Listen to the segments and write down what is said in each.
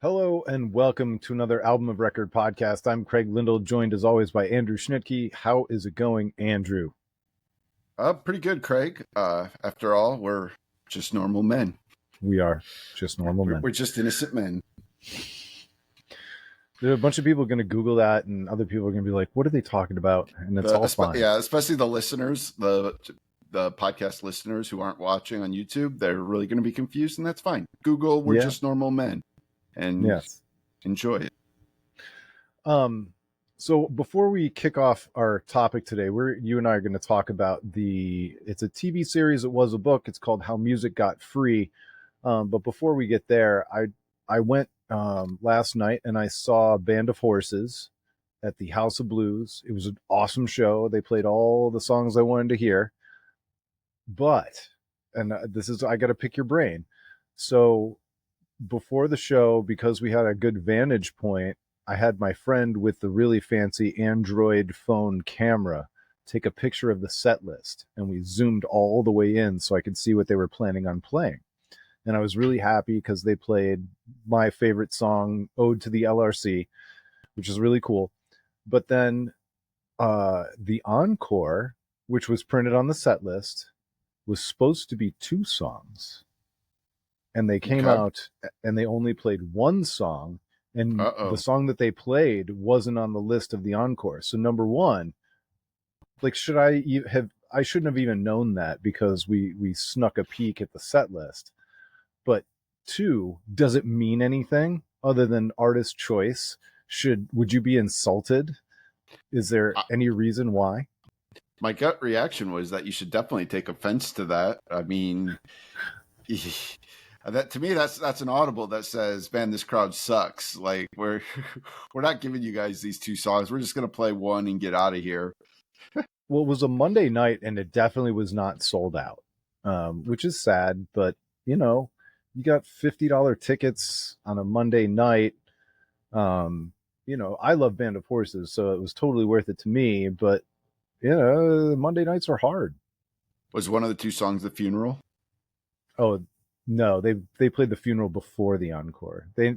Hello and welcome to another Album of Record podcast. I'm Craig Lindell, joined as always by Andrew Schnitke. How is it going, Andrew? Pretty good, Craig. After all, we're just normal men. We are just normal men. We're just innocent men. There are a bunch of people going to Google that, and other people are going to be like, what are they talking about? And it's all fine. Yeah, especially the listeners, the podcast listeners who aren't watching on YouTube, they're really going to be confused, and that's fine. Google, we're just normal men, and enjoy it. So before we kick off our topic today, you and I are going to talk about it's a TV series. It was a book. It's called How Music Got Free. But before we get there, I went last night and I saw Band of Horses at the House of Blues. It was an awesome show. They played all the songs I wanted to hear. But, I got to pick your brain. So before the show, because we had a good vantage point, I had my friend with the really fancy Android phone camera take a picture of the set list, and we zoomed all the way in so I could see what they were planning on playing. And I was really happy because they played my favorite song, Ode to the LRC, which is really cool. But then the encore, which was printed on the set list, was supposed to be 2 songs. And they came out and they only played 1 song. And the song that they played wasn't on the list of the encore. So number one, like, I shouldn't have even known that because we snuck a peek at the set list. But 2, does it mean anything other than artist choice? Would you be insulted? Is there any reason why? My gut reaction was that you should definitely take offense to that. I mean, that to me, that's an audible that says, "Man, this crowd sucks." Like we're not giving you guys these 2 songs. We're just gonna play 1 and get out of here. Well, it was a Monday night, and it definitely was not sold out, which is sad. But you got $50 tickets on a Monday night. I love Band of Horses, so it was totally worth it to me. But Monday nights are hard. Was one of the 2 songs The Funeral? Oh no, they played The Funeral before the encore. They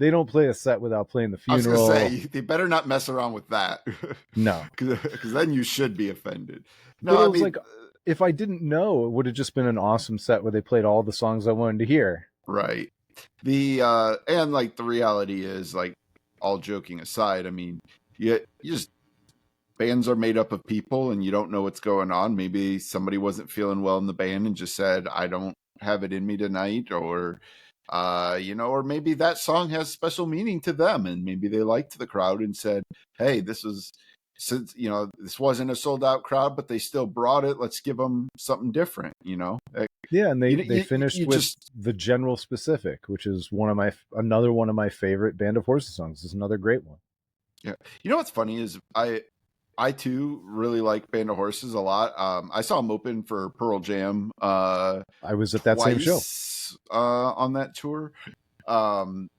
don't play a set without playing The Funeral. I was gonna say, they better not mess around with that. No, because then you should be offended. No, I mean, like, if I didn't know, it would have just been an awesome set where they played all the songs I wanted to hear. Right. And like the reality is, like, all joking aside, I mean, you just, bands are made up of people and you don't know what's going on. Maybe somebody wasn't feeling well in the band and just said, I don't have it in me tonight, or or maybe that song has special meaning to them and maybe they liked the crowd and said, hey, this wasn't a sold out crowd, but they still brought it. Let's give them something different, Yeah, and they finished with The General Specific, which is another one of my favorite Band of Horses songs. It's another great one. Yeah. What's funny is I too really like Band of Horses a lot. I saw them open for Pearl Jam. I was at that same show on that tour. And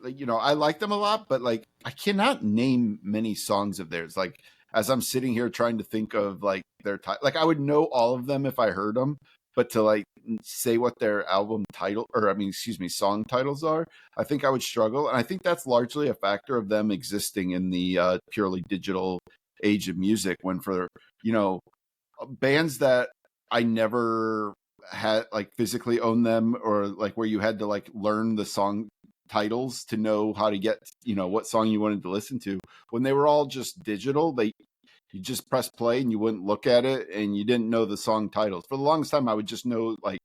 I like them a lot, but like I cannot name many songs of theirs. Like as I'm sitting here trying to think of like their like I would know all of them if I heard them, but to like say what their song titles are, I think I would struggle. And I think that's largely a factor of them existing in the purely digital age of music, when for, bands that I never had like physically own them, or like where you had to like learn the song titles to know how to get, what song you wanted to listen to. When they were all just digital, you just press play and you wouldn't look at it and you didn't know the song titles. For the longest time, I would just know like,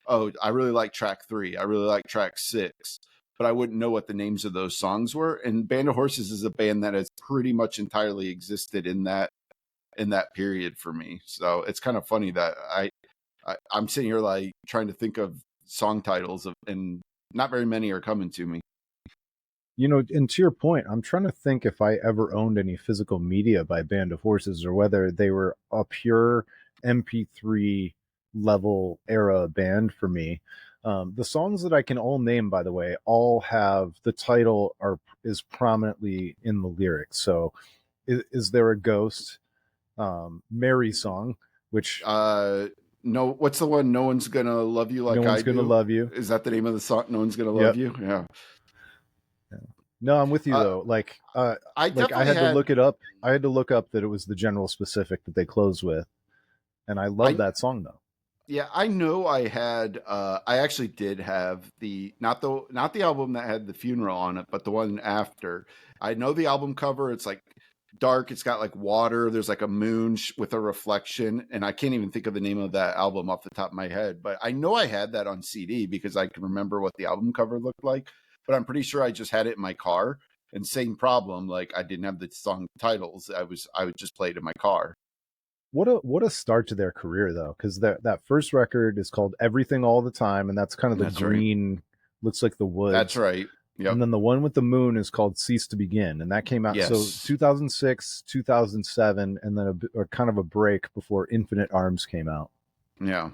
oh, I really like track 3. I really like track 6, but I wouldn't know what the names of those songs were. And Band of Horses is a band that has pretty much entirely existed in that period for me. So it's kind of funny that I'm sitting here like trying to think of song titles and not very many are coming to me. And to your point, I'm trying to think if I ever owned any physical media by Band of Horses, or whether they were a pure MP3 level era band for me. The songs that I can all name, by the way, all have the title is prominently in the lyrics. So is there a Ghost, Mary Song, which no, what's the one? No one's gonna love you No like I one's gonna do. love you. Is that the name of the song? No one's gonna love Yep. you. Yeah. Yeah. No, I'm with you Uh, though. I Like I definitely had to had. look it up. I had to look up that it was the General Specific that they closed with, and I love I that song though. Yeah, I know I had I actually did have the not the album that had the funeral on it, but the one after. I know the album cover, it's like dark, it's got like water, there's like a moon with a reflection, and I can't even think of the name of that album off the top of my head, but I know I had that on CD because I can remember what the album cover looked like, but I'm pretty sure I just had it in my car, and same problem, like I didn't have the song titles. I would just play it in my car. What a start to their career though, because that first record is called Everything All the Time, and that's kind of the That's right. green, looks like the That's woods. right. And Yep. then the one with the moon is called Cease to Begin, and that came out so Yes. 2006, 2007, and then a kind of a break before Infinite Arms came out. Yeah.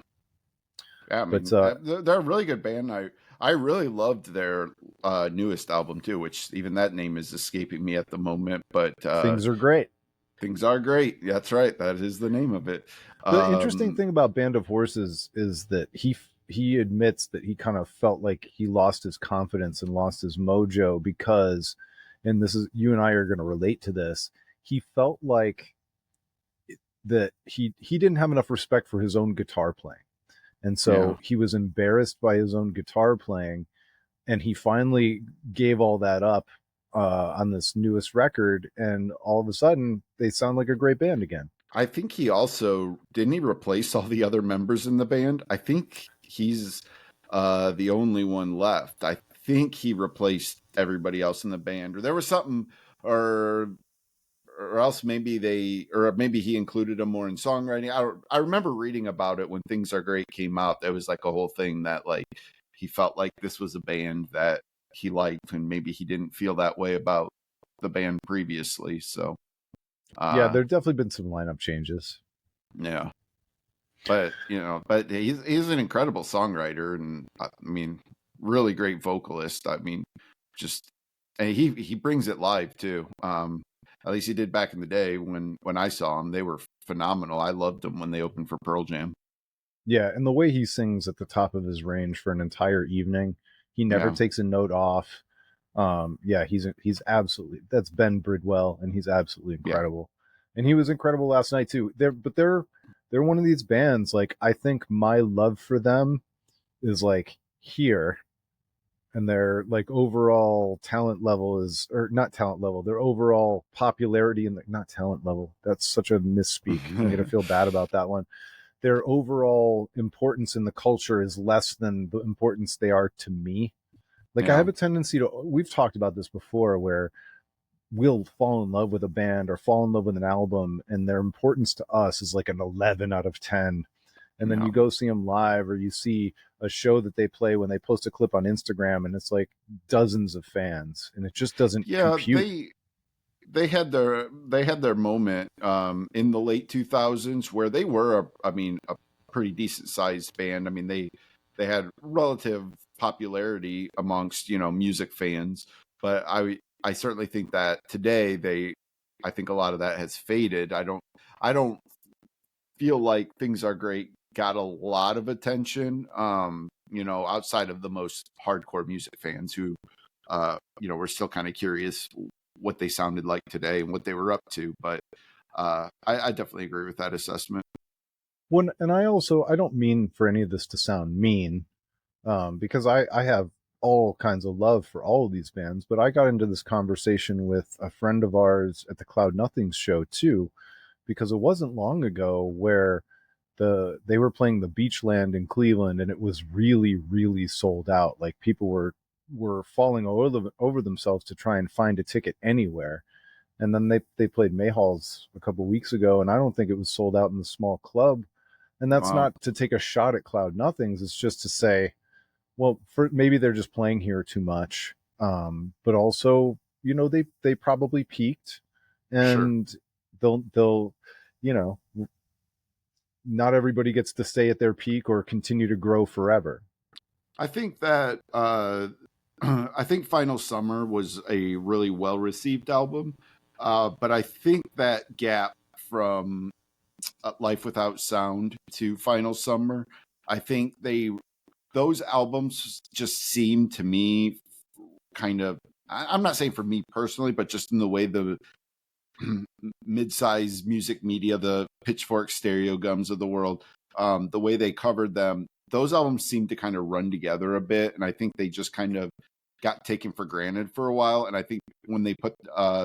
Yeah, I But mean, they're a really good band. I really loved their newest album too, which even that name is escaping me at the moment. But things are great. things are great. That's right. That is the name of it. The interesting Um, thing about Band of Horses is that he admits that he kind of felt like he lost his confidence and lost his mojo because, and this is, you and I are going to relate to this. He felt like that he didn't have enough respect for his own guitar playing, and yeah, so he was embarrassed by his own guitar playing, and he finally gave all that up on this newest record, and all of a sudden they sound like a great band again. I think he also didn't he replace all the other members in the band. I think he's the only one left. I think he replaced everybody else in the band, or there was something, or else maybe or maybe he included them more in songwriting. I remember reading about it when Things Are Great came out. There was like a whole thing that like he felt like this was a band that he liked, and maybe he didn't feel that way about the band previously. So, Yeah, uh, there definitely been some lineup changes. yeah, but but he's an incredible songwriter, and I mean, really great vocalist. I mean, just and he brings it live too. At least he did back in the day when I saw him. They were phenomenal. I loved them when they opened for Pearl Jam. Yeah, and the way he sings at the top of his range for an entire evening, he never Yeah, takes a note off. Yeah, he's absolutely, that's Ben Bridwell, and he's absolutely yeah, incredible. And he was incredible last night too. They're one of these bands. Like I think my love for them is like here, and their like overall talent level is, or not talent level, their overall popularity and not talent level. That's such a misspeak. I'm gonna feel bad about that one. Their overall importance in the culture is less than the importance they are to me. Like I yeah, have a tendency to, we've talked about this before, where we'll fall in love with a band or fall in love with an album, and their importance to us is like an 11 out of 10. And then yeah, you go see them live, or you see a show that they play when they post a clip on Instagram, and it's like dozens of fans, and it just doesn't yeah. compute. They had their moment in the late 2000s where they were I mean a pretty decent sized band. I mean they had relative popularity amongst music fans, but I certainly think that today I think a lot of that has faded. I don't feel like Things Are Great got a lot of attention, outside of the most hardcore music fans who were still kind of curious what they sounded like today and what they were up to. But I definitely agree with that assessment. When, and I don't mean for any of this to sound mean, because I have all kinds of love for all of these bands, but I got into this conversation with a friend of ours at the Cloud Nothings show too, because it wasn't long ago where they were playing the Beachland in Cleveland, and it was really sold out. Like people were falling over themselves to try and find a ticket anywhere. And then they played Mayhall's a couple weeks ago, and I don't think it was sold out in the small club. And that's Wow, not to take a shot at Cloud Nothings. It's just to say, well, for maybe they're just playing here too much. But also, they probably peaked, sure. and they'll, you know, not everybody gets to stay at their peak or continue to grow forever. I think that I think Final Summer was a really well received album, but I think that gap from Life Without Sound to Final Summer. I think those albums just seem to me kind of, I'm not saying for me personally, but just in the way the mid-sized music media, the Pitchfork, Stereo Gums of the world, the way they covered them, those albums seem to kind of run together a bit, and I think they just kind of got taken for granted for a while. And I think when they put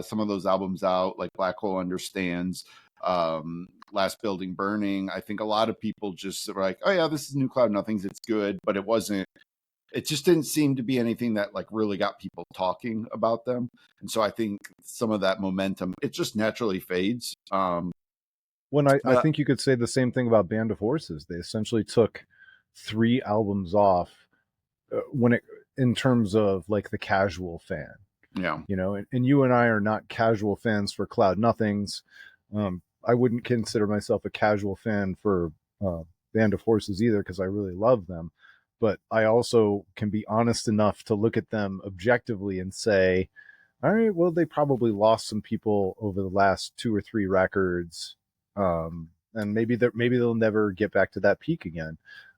some of those albums out, like Black Hole Understands, Last Building Burning, I think a lot of people just were like, oh yeah, this is New Cloud Nothings, it's good, but it just didn't seem to be anything that like really got people talking about them. And so I think some of that momentum, it just naturally fades. When I But think you could say the same thing about Band of Horses. They essentially took 3 albums off when it in terms of like the casual fan, yeah, and you and I are not casual fans for Cloud Nothings. I wouldn't consider myself a casual fan for Band of Horses either, because I really love them. But I also can be honest enough to look at them objectively and say, all right, well, they probably lost some people over the last 2 or 3 records, and maybe they'll never get back to that peak again.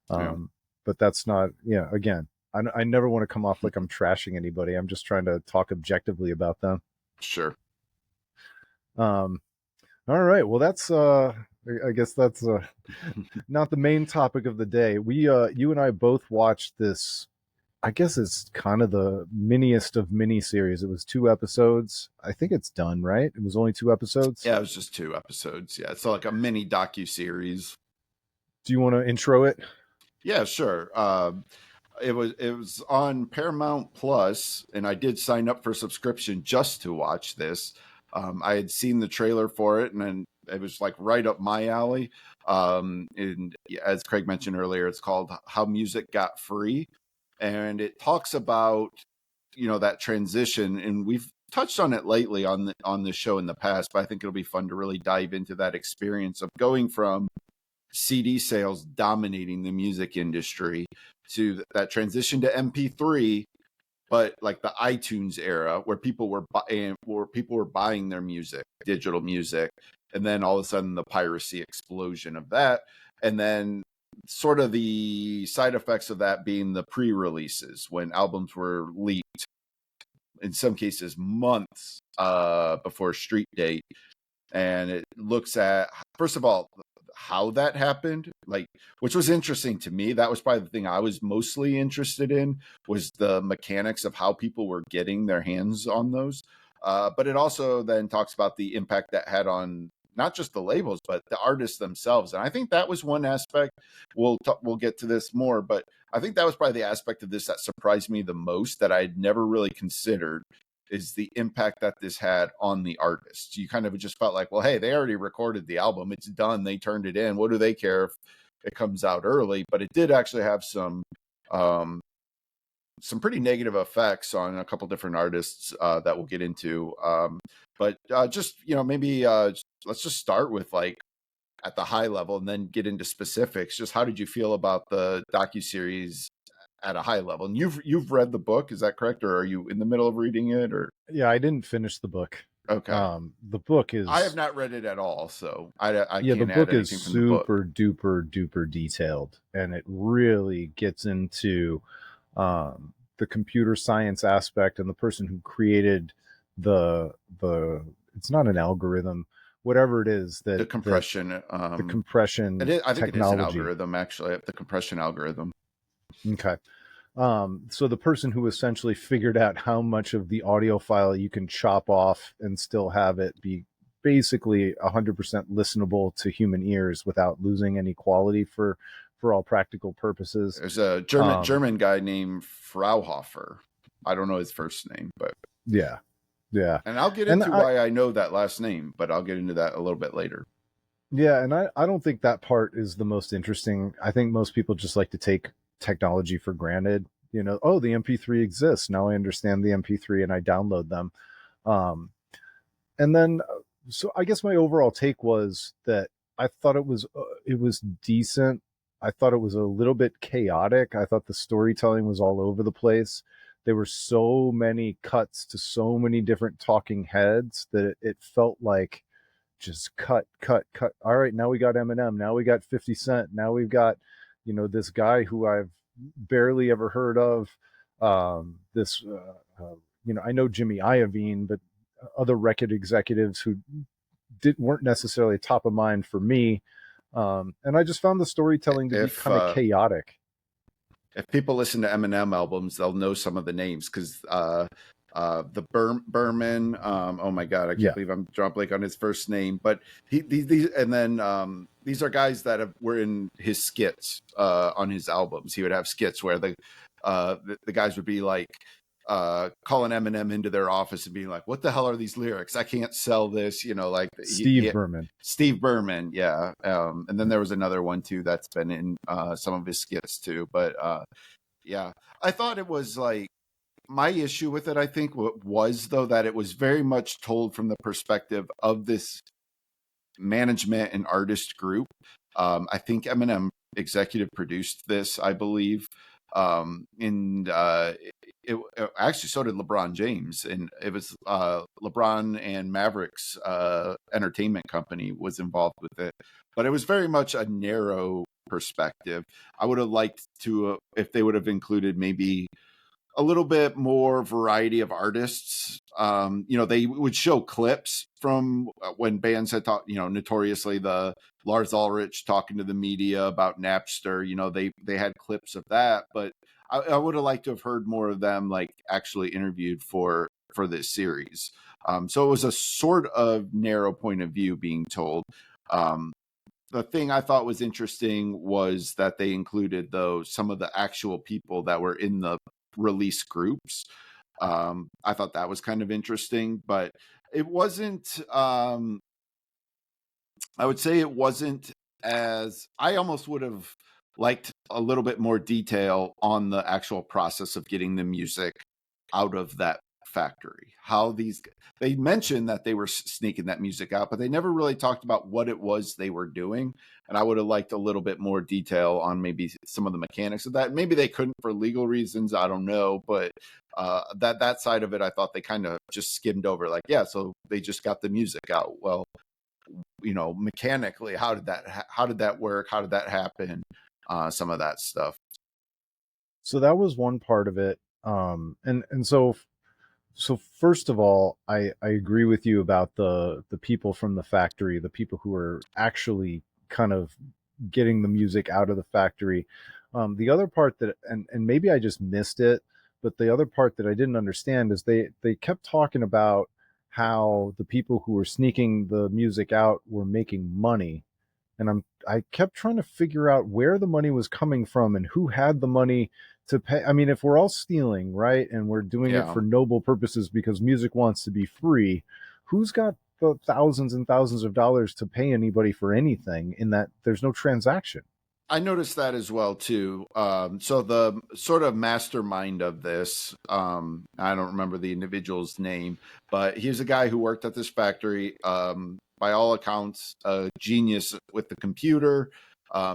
yeah, But that's not, again, I never want to come off like I'm trashing anybody. I'm just trying to talk objectively about them. sure. Um, all right, well, that's I guess that's not the main topic of the day. You and I both watched this. I guess it's kind of the miniest of mini series. It was 2 episodes. I think it's done, right? It was only 2 episodes. Yeah, it was just 2 episodes. Yeah, it's like a mini docu-series. Do you want to intro it? Yeah, sure. It was on Paramount Plus, and I did sign up for subscription just to watch this. I had seen the trailer for it, and then it was like right up my alley. And as Craig mentioned earlier, it's called How Music Got Free, and it talks about that transition, and we've touched on it lately on the show in the past, but I think it'll be fun to really dive into that experience of going from CD sales dominating the music industry to that transition to MP3, but like the iTunes era where people were buying their music, digital music, and then all of a sudden the piracy explosion of that, and then sort of the side effects of that being the pre-releases when albums were leaked, in some cases months before street date. And it looks at, first of all, how that happened, like, which was interesting to me. That was probably the thing I was mostly interested in, was the mechanics of how people were getting their hands on those. But it also then talks about the impact that had on not just the labels, but the artists themselves. And I think that was one aspect. We'll get to this more, but I think that was probably the aspect of this that surprised me the most, that I'd never really considered, is the impact that this had on the artists. You kind of just felt like, well, hey, they already recorded the album. It's done. They turned it in. What do they care if it comes out early? But it did actually have some pretty negative effects on a couple different artists that we'll get into. But just, maybe let's just start with like at the high level and then get into specifics. Just how did you feel about the docuseries at a high level? And you've read the book, is that correct, or are you in the middle of reading it? Or Yeah, I didn't finish the book. okay, The book is, I have not read it at all, so I yeah, the can't add book is anything from the book. super duper duper detailed, and it really gets into the computer science aspect and the person who created the it's not an algorithm, whatever it is, The that compression, the compression I think it is an technology. algorithm, actually, the compression algorithm. Okay. So the person who essentially figured out how much of the audio file you can chop off and still have it be basically 100% listenable to human ears without losing any quality for all practical purposes. There's a German guy named Fraunhofer. I don't know his first name, but Yeah, yeah, and I'll get and into why I know that last name, but I'll get into that a little bit later. I don't think that part is the most interesting. I think most people just like to take technology for granted. Oh, the MP3 exists. Now I understand the MP3 and I download them. Um, and then, so I guess my overall take was that I thought it was decent. I thought it was a little bit chaotic. I thought the storytelling was all over the place. There were so many cuts to so many different talking heads that it felt like just cut, cut, cut. All right, now we got Eminem. Now we got 50 Cent. Now we've got, this guy who I've barely ever heard of. This, I know Jimmy Iovine, but other record executives who weren't necessarily top of mind for me. And I just found the storytelling to be If kind of chaotic. if people listen to Eminem albums, they'll know some of the names because the Berman. Oh my God, I can't Yeah, believe I'm drawing a blank on his first name. But these and then these are guys that were in his skits on his albums. He would have skits where the guys would be like calling Eminem into their office and being like, "What the hell are these lyrics? I can't sell this." Like Steve Berman. Steve Berman, yeah. And then there was another one too that's been in some of his skits too. But yeah, I thought it was like my issue with it. I think was though that it was very much told from the perspective of this management and artist group. I think Eminem executive produced this, I believe, and actually so did LeBron James, and it was LeBron and Mavericks entertainment company was involved with it, but it was very much a narrow perspective. I would have liked to if they would have included maybe a little bit more variety of artists. They would show clips from when bands had talked, notoriously the Lars Ulrich talking to the media about Napster, they had clips of that, but I would have liked to have heard more of them like actually interviewed for this series. So it was a sort of narrow point of view being told. The thing I thought was interesting was that they included, though, some of the actual people that were in the release groups. I thought that was kind of interesting, but it wasn't, I would say it wasn't as, I almost would have liked a little bit more detail on the actual process of getting the music out of that factory. They mentioned that they were sneaking that music out, but they never really talked about what it was they were doing. And I would have liked a little bit more detail on maybe some of the mechanics of that. Maybe they couldn't for legal reasons, I don't know, but that side of it, I thought they kind of just skimmed over. Like, yeah, so they just got the music out. Well, mechanically, how did that work? How did that happen? Some of that stuff. So that was one part of it. And so first of all, I agree with you about the people from the factory, the people who are actually kind of getting the music out of the factory. The other part that, and maybe I just missed it, but the other part that I didn't understand is they kept talking about how the people who were sneaking the music out were making money, and I kept trying to figure out where the money was coming from and who had the money to pay. I mean, if we're all stealing, right, and we're doing it Yeah. for noble purposes because music wants to be free, who's got the thousands and thousands of dollars to pay anybody for anything in that there's no transaction? I noticed that as well too. So the sort of mastermind of this, I don't remember the individual's name, but he's a guy who worked at this factory. By all accounts, a genius with the computer.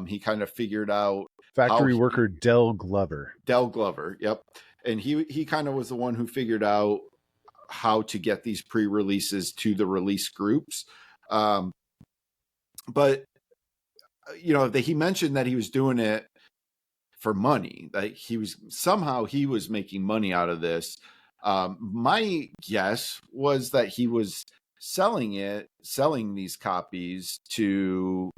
He kind of figured out how Factory worker Del Glover. Del Glover, yep, and he kind of was the one who figured out how to get these pre-releases to the release groups. But he mentioned that he was doing it for money. Like he was making money out of this. My guess was that he was selling these copies to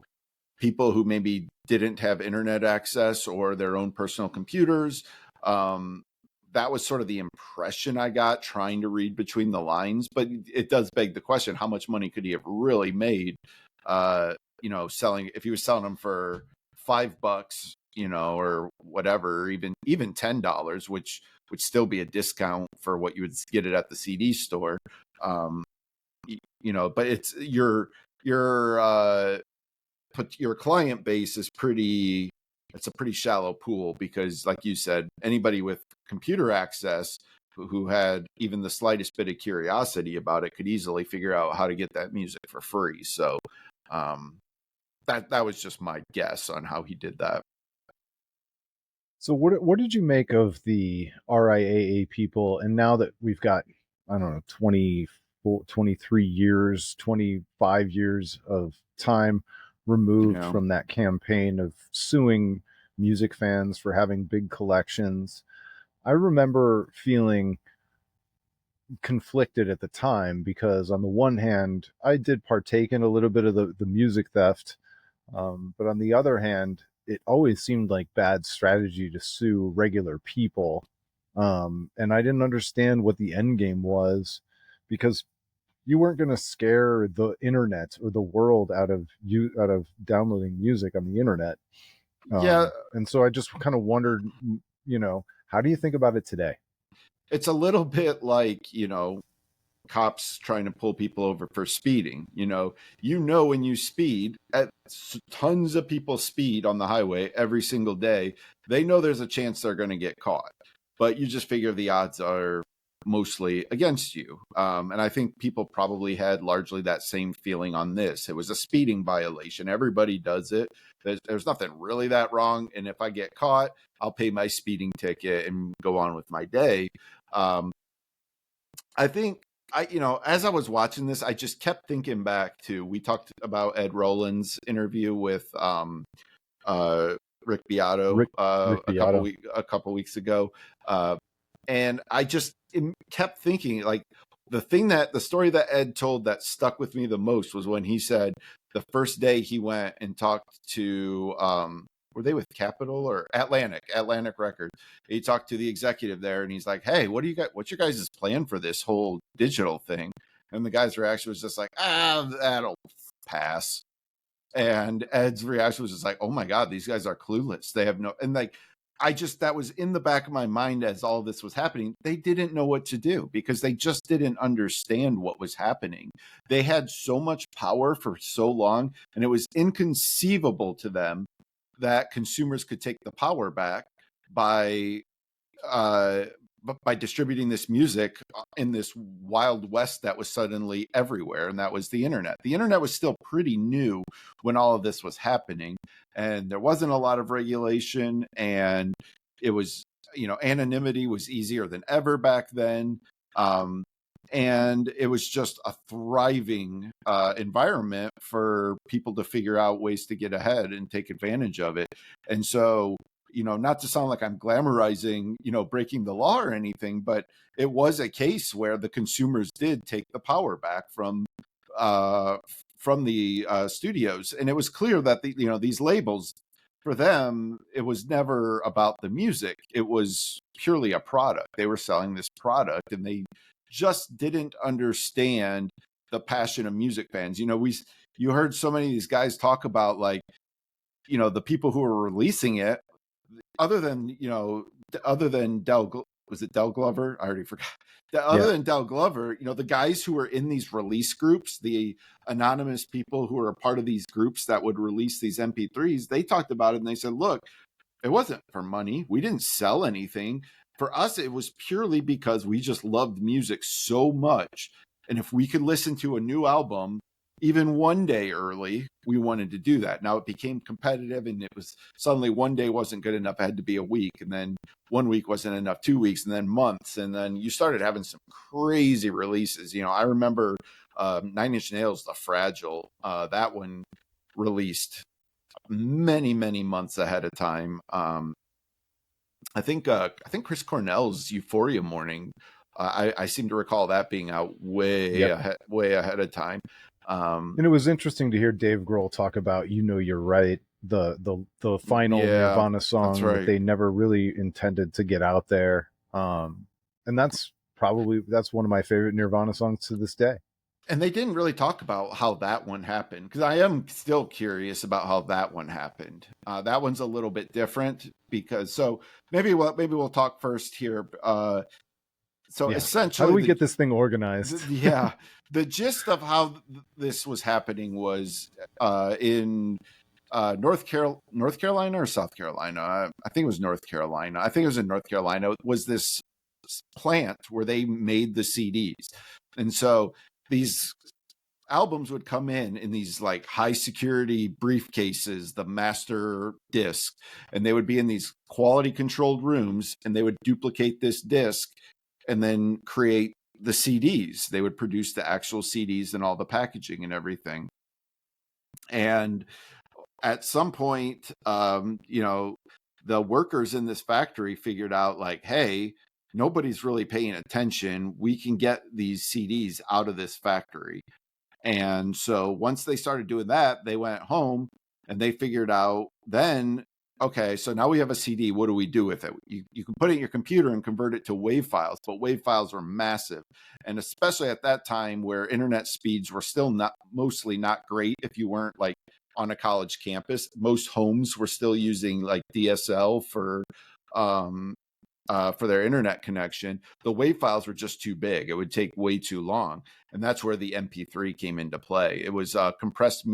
people who maybe didn't have internet access or their own personal computers. That was sort of the impression I got trying to read between the lines, but it does beg the question, how much money could he have really made selling, if he was selling them for $5, or whatever, even $10, which would still be a discount for what you would get it at the CD store. But it's your client base is it's a pretty shallow pool because, like you said, anybody with computer access who had even the slightest bit of curiosity about it could easily figure out how to get that music for free. So that was just my guess on how he did that. So what did you make of the RIAA people? And now that we've got, I don't know, 20 23 years, 25 years of time removed Yeah. from that campaign of suing music fans for having big collections. I remember feeling conflicted at the time because, on the one hand, I did partake in a little bit of the music theft, but on the other hand, it always seemed like bad strategy to sue regular people. And I didn't understand what the end game was, because you weren't going to scare the internet or the world out of downloading music on the internet. Yeah, And so I just kind of wondered, how do you think about it today? it's a little bit like, cops trying to pull people over for speeding. When you speed, tons of people speed on the highway every single day. They know there's a chance they're going to get caught, but you just figure the odds are mostly against you. And I think people probably had largely that same feeling on this. It was a speeding violation. Everybody does it. There's nothing really that wrong. And if I get caught, I'll pay my speeding ticket and go on with my day. Um, I think as I was watching this, I just kept thinking back to, we talked about Ed Roland's interview with uh, Rick Beato Rick Beato. a couple weeks ago, and I just kept thinking, like, the story that Ed told that stuck with me the most was when he said the first day he went and talked to were they with Capitol or Atlantic Records? He talked to the executive there, and he's like, "Hey, what do you got? What's your guys' plan for this whole digital thing?" And the guy's reaction was just like, that'll pass." And Ed's reaction was just like, "Oh my God, these guys are clueless. They have no," and like, that was in the back of my mind as all this was happening. They didn't know what to do because they just didn't understand what was happening. They had so much power for so long, and it was inconceivable to them that consumers could take the power back by uh, by distributing this music in this wild west that was suddenly everywhere, and that was the internet. The internet was still pretty new when all of this was happening, and there wasn't a lot of regulation, and it was, anonymity was easier than ever back then. Um, and it was just a thriving environment for people to figure out ways to get ahead and take advantage of it. And so, not to sound like I'm glamorizing, breaking the law or anything, but it was a case where the consumers did take the power back uh, from the studios, and it was clear that these labels, for them, it was never about the music. It was purely a product. They were selling this product, and they just didn't understand the passion of music fans. You heard so many of these guys talk about, like, the people who were releasing it, other than was it Del Glover? I already forgot. Other Yeah. than Del Glover, the guys who were in these release groups, the anonymous people who were a part of these groups that would release these MP3s, they talked about it and they said, "Look, it wasn't for money. We didn't sell anything. For us, it was purely because we just loved music so much. And if we could listen to a new album, even one day early, we wanted to do that." Now it became competitive, and it was suddenly one day wasn't good enough. It had to be a week. And then 1 week wasn't enough, 2 weeks, and then months. And then you started having some crazy releases. I remember 9 Inch Nails, The Fragile, that one released many, many months ahead of time. I think Chris Cornell's Euphoria Morning. I seem to recall that being out Yep. way ahead of time. And it was interesting to hear Dave Grohl talk about "You Know You're Right," the final Yeah, Nirvana that's song that right. they never really intended to get out there. And that's one of my favorite Nirvana songs to this day. And they didn't really talk about how that one happened, because I am still curious about how that one happened. That one's a little bit different, because so maybe we'll talk first here. So Yeah. How do essentially, we get this thing organized? yeah, the gist of how this was happening was in North Carolina or South Carolina. I think it was North Carolina. I think it was in North Carolina. Was this plant where they made the CDs, and so these albums would come in these like high security briefcases, the master disc, and they would be in these quality controlled rooms, and they would duplicate this disc and then create the CDs. They would produce the actual CDs and all the packaging and everything. And at some point, the workers in this factory figured out, like, hey, nobody's really paying attention. We can get these CDs out of this factory. And so once they started doing that, they went home and they figured out then, okay, so now we have a CD. What do we do with it? You can put it in your computer and convert it to WAV files, but WAV files were massive. And especially at that time where internet speeds were still mostly not great if you weren't like on a college campus. Most homes were still using like DSL for their internet connection. The WAV files were just too big. It would take way too long. And that's where the MP3 came into play. It was a compressed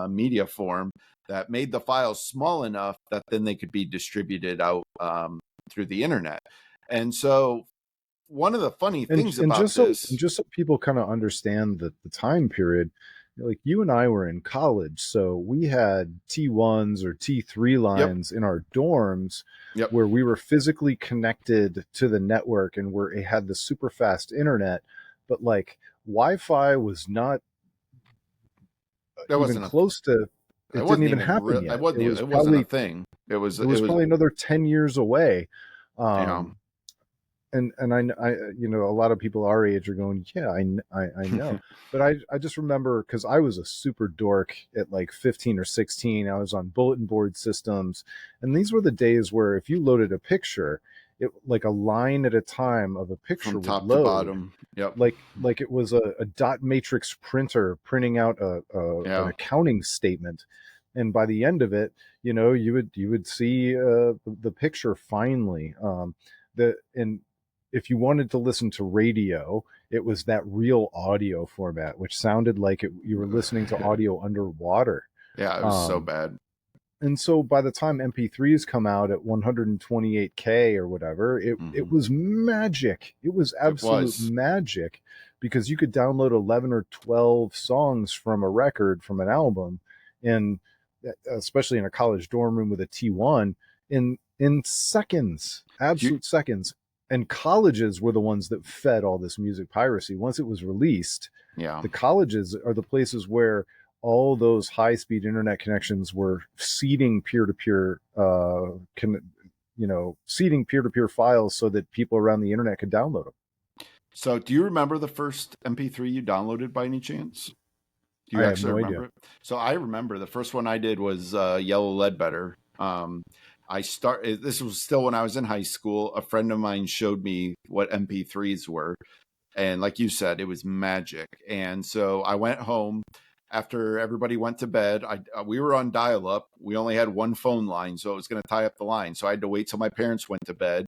media form that made the files small enough that then they could be distributed out through the internet. And so one of the funny things about this... just so people kind of understand the time period, like you and I were in college, so we had T1s or T3 lines in our dorms where we were physically connected to the network and it had the super fast internet, but like Wi-Fi was not even close to. It didn't even happen yet. It wasn't a thing. It was probably another 10 years away. And I a lot of people our age are going, yeah, I know. But I just remember, because I was a super dork at like 15 or 16. I was on bulletin board systems, and these were the days where if you loaded a picture, it like a line at a time of a picture from top would load, to bottom. Like it was a dot matrix printer printing out an accounting statement. And by the end of it, you would see the picture finally. And if you wanted to listen to radio, it was that real audio format, which sounded like you were listening to audio underwater. Yeah, it was so bad. And so by the time MP3s come out at 128K or whatever, it was magic. It was absolute magic, because you could download 11 or 12 songs from a record, from an album, and especially in a college dorm room with a T1 in seconds, absolute seconds. And colleges were the ones that fed all this music piracy. Once it was released, the colleges are the places where all those high-speed internet connections were seeding peer-to-peer, seeding peer-to-peer files so that people around the internet could download them. So do you remember the first MP3 you downloaded by any chance? Do you actually remember it? So I remember the first one I did was Yellow Ledbetter. This was still when I was in high school. A friend of mine showed me what MP3s were. And like you said, it was magic. And so I went home after everybody went to bed. We were on dial-up. We only had one phone line, so it was going to tie up the line. So I had to wait till my parents went to bed.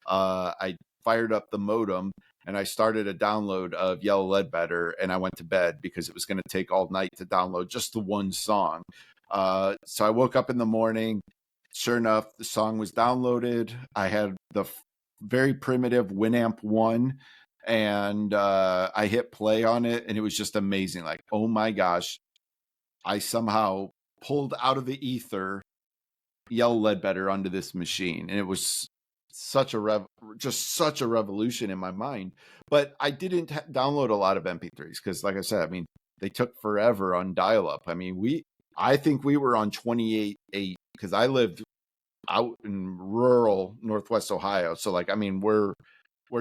I fired up the modem and I started a download of Yellow Ledbetter, and I went to bed because it was going to take all night to download just the one song. So I woke up in the morning. Sure enough, the song was downloaded. I had the very primitive Winamp 1, and I hit play on it, and it was just amazing. Like, oh my gosh, I somehow pulled out of the ether Yellow Ledbetter onto this machine, and it was such a revolution in my mind. But I didn't download a lot of MP3s because, like I said, I mean, they took forever on dial-up. I mean, I think we were on 28.8 because I lived out in rural Northwest Ohio. So like, I mean, we're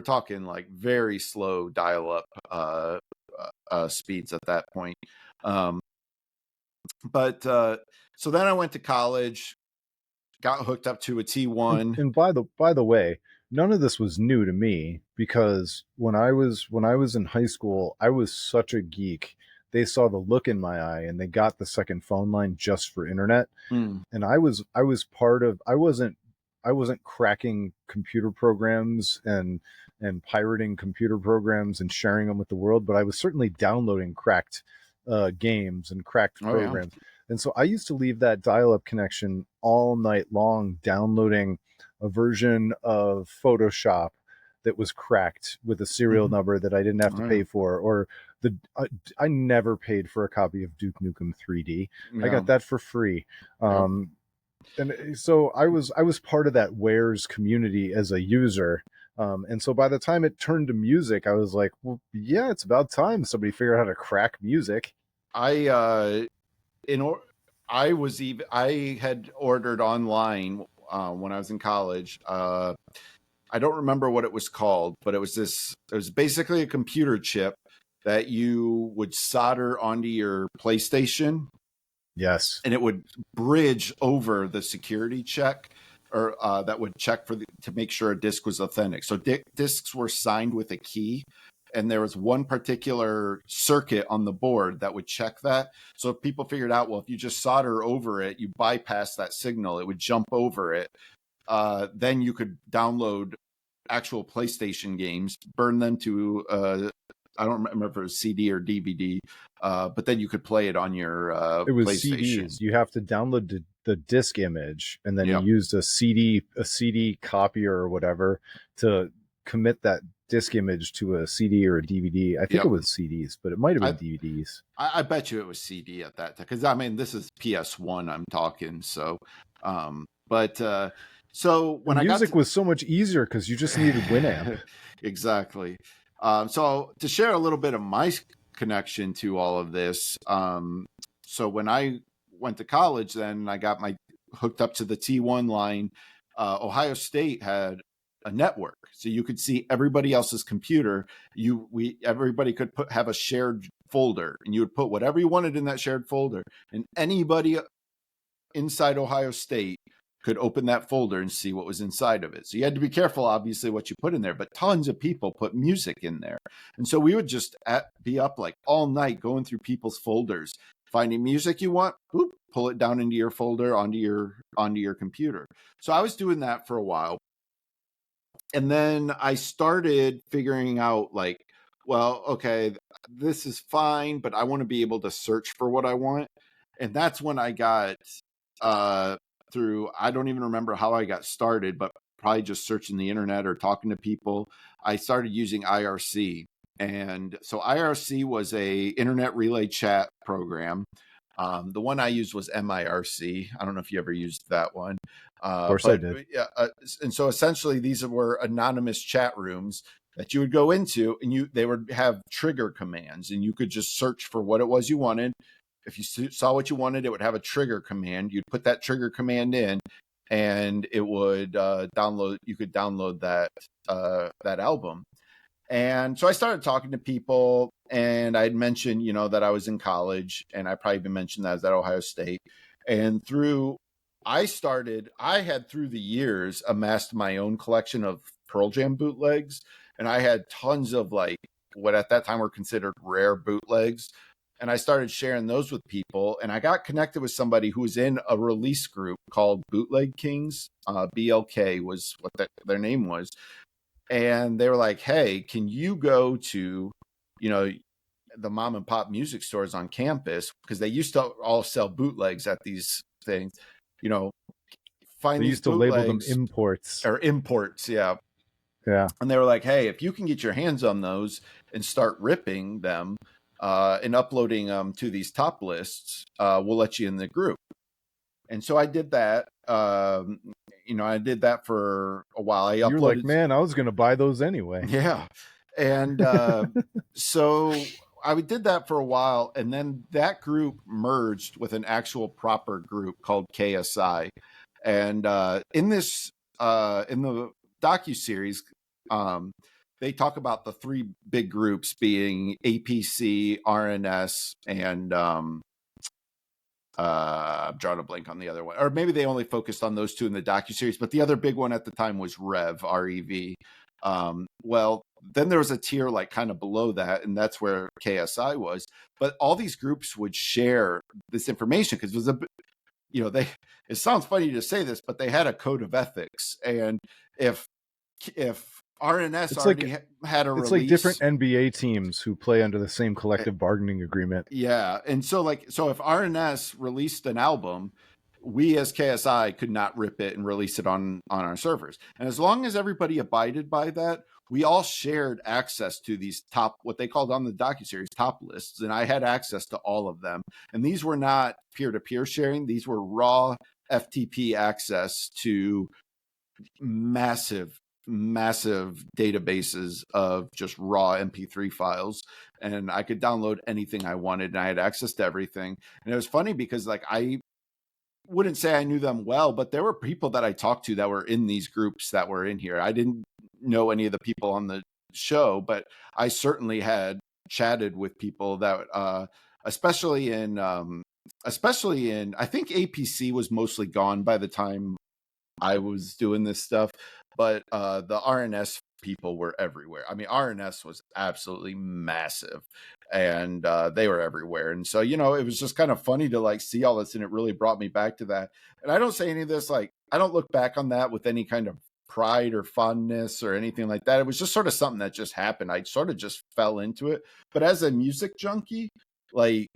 talking like very slow dial-up speeds at that point. But so then I went to college, got hooked up to a T1. And by the way, none of this was new to me, because when I was in high school, I was such a geek. They saw the look in my eye and they got the second phone line just for internet. And I was part of, I wasn't cracking computer programs and pirating computer programs and sharing them with the world, but I was certainly downloading cracked games and cracked programs. And so I used to leave that dial-up connection all night long, downloading a version of Photoshop that was cracked with a serial number that I didn't have to pay for, or I never paid for a copy of Duke Nukem 3D. I got that for free. And so I was part of that Wares community as a user. And so by the time it turned to music, I was like, well, yeah, it's about time somebody figured out how to crack music. I in or I had ordered online when I was in college. I don't remember what it was called, but it was basically a computer chip that you would solder onto your PlayStation, Yes. and it would bridge over the security check, or that would check to make sure a disk was authentic. So disks were signed with a key, and there was one particular circuit on the board that would check that. So if people figured out, well, if you just solder over it, you bypass that signal, it would jump over it. Then you could download actual PlayStation games, burn them to I don't remember if it was CD or DVD, but then you could play it on your It was PlayStation. CDs. You have to download the disc image, and then you Yep, used a CD copier or whatever to commit that disc image to a CD or a DVD. I think it yep. was CDs, but it might have I been DVDs. I bet you it was CD at that time, because I mean this is PS1 I'm talking. So, but so when And I got music was so much easier because you just needed Winamp. exactly. So to share a little bit of my connection to all of this, so when I went to college, then I got my hooked up to the T1 line. Ohio State had a network, so you could see everybody else's computer. Everybody could have a shared folder, and you would put whatever you wanted in that shared folder, and anybody inside Ohio State could open that folder and see what was inside of it. So you had to be careful, obviously, what you put in there, but tons of people put music in there. And so we would just be up like all night going through people's folders, finding music you want, boop, pull it down into your folder onto your computer. So I was doing that for a while. And then I started figuring out like, well, okay, this is fine, but I want to be able to search for what I want. And that's when I got uh through, I don't even remember how I got started, but probably just searching the internet or talking to people. I started using IRC. And so IRC was a internet relay chat program. The one I used was MIRC. I don't know if you ever used that one. Of course, I But did. and so essentially these were anonymous chat rooms that you would go into, and they would have trigger commands, and you could just search for what it was you wanted. If you saw what you wanted, it would have a trigger command. You'd put that trigger command in, and it would download. You could download that album. And so I started talking to people, and I'd mentioned, that I was in college, and I probably even mentioned that I was at Ohio State. And I had through the years amassed my own collection of Pearl Jam bootlegs, and I had tons of like what at that time were considered rare bootlegs. And I started sharing those with people, and I got connected with somebody who was in a release group called Bootleg Kings. BLK was what their name was. And they were like, hey, can you go to, the mom and pop music stores on campus? Because they used to all sell bootlegs at these things, you know, find They these used to label them bootlegs imports. or imports. Yeah. Yeah. And they were like, hey, if you can get your hands on those and start ripping them and uploading them to these top lists, we'll let you in the group. And so I did that. I did that for a while. I You're like, uploaded. man, I was going to buy those anyway. Yeah. And so I did that for a while. And then that group merged with an actual proper group called KSI. And in the docuseries, they talk about the three big groups being APC, RNS, and I'm drawing a blank on the other one. Or maybe they only focused on those two in the docuseries, but the other big one at the time was REV. Well, then there was a tier like kind of below that, and that's where KSI was. But all these groups would share this information because it was it sounds funny to say this, but they had a code of ethics. And if RNS It's already like had a it's like release, different NBA teams who play under the same collective bargaining agreement. yeah. And so if RNS released an album, we as KSI could not rip it and release it on our servers. And as long as everybody abided by that, we all shared access to these top, what they called on the docuseries, top lists. And I had access to all of them. And these were not peer-to-peer sharing. These were raw FTP access to massive massive databases of just raw MP3 files, and I could download anything I wanted, and I had access to everything. And it was funny because like I wouldn't say I knew them well, but there were people that I talked to that were in these groups that were in here. I didn't know any of the people on the show, but I certainly had chatted with people that, especially in, I think APC was mostly gone by the time I was doing this stuff, but the RNS people were everywhere. I mean, RNS was absolutely massive, and they were everywhere. And so, it was just kind of funny to like see all this, and it really brought me back to that. And I don't say any of this like I don't look back on that with any kind of pride or fondness or anything like that. It was just sort of something that just happened. I sort of just fell into it. But as a music junkie, like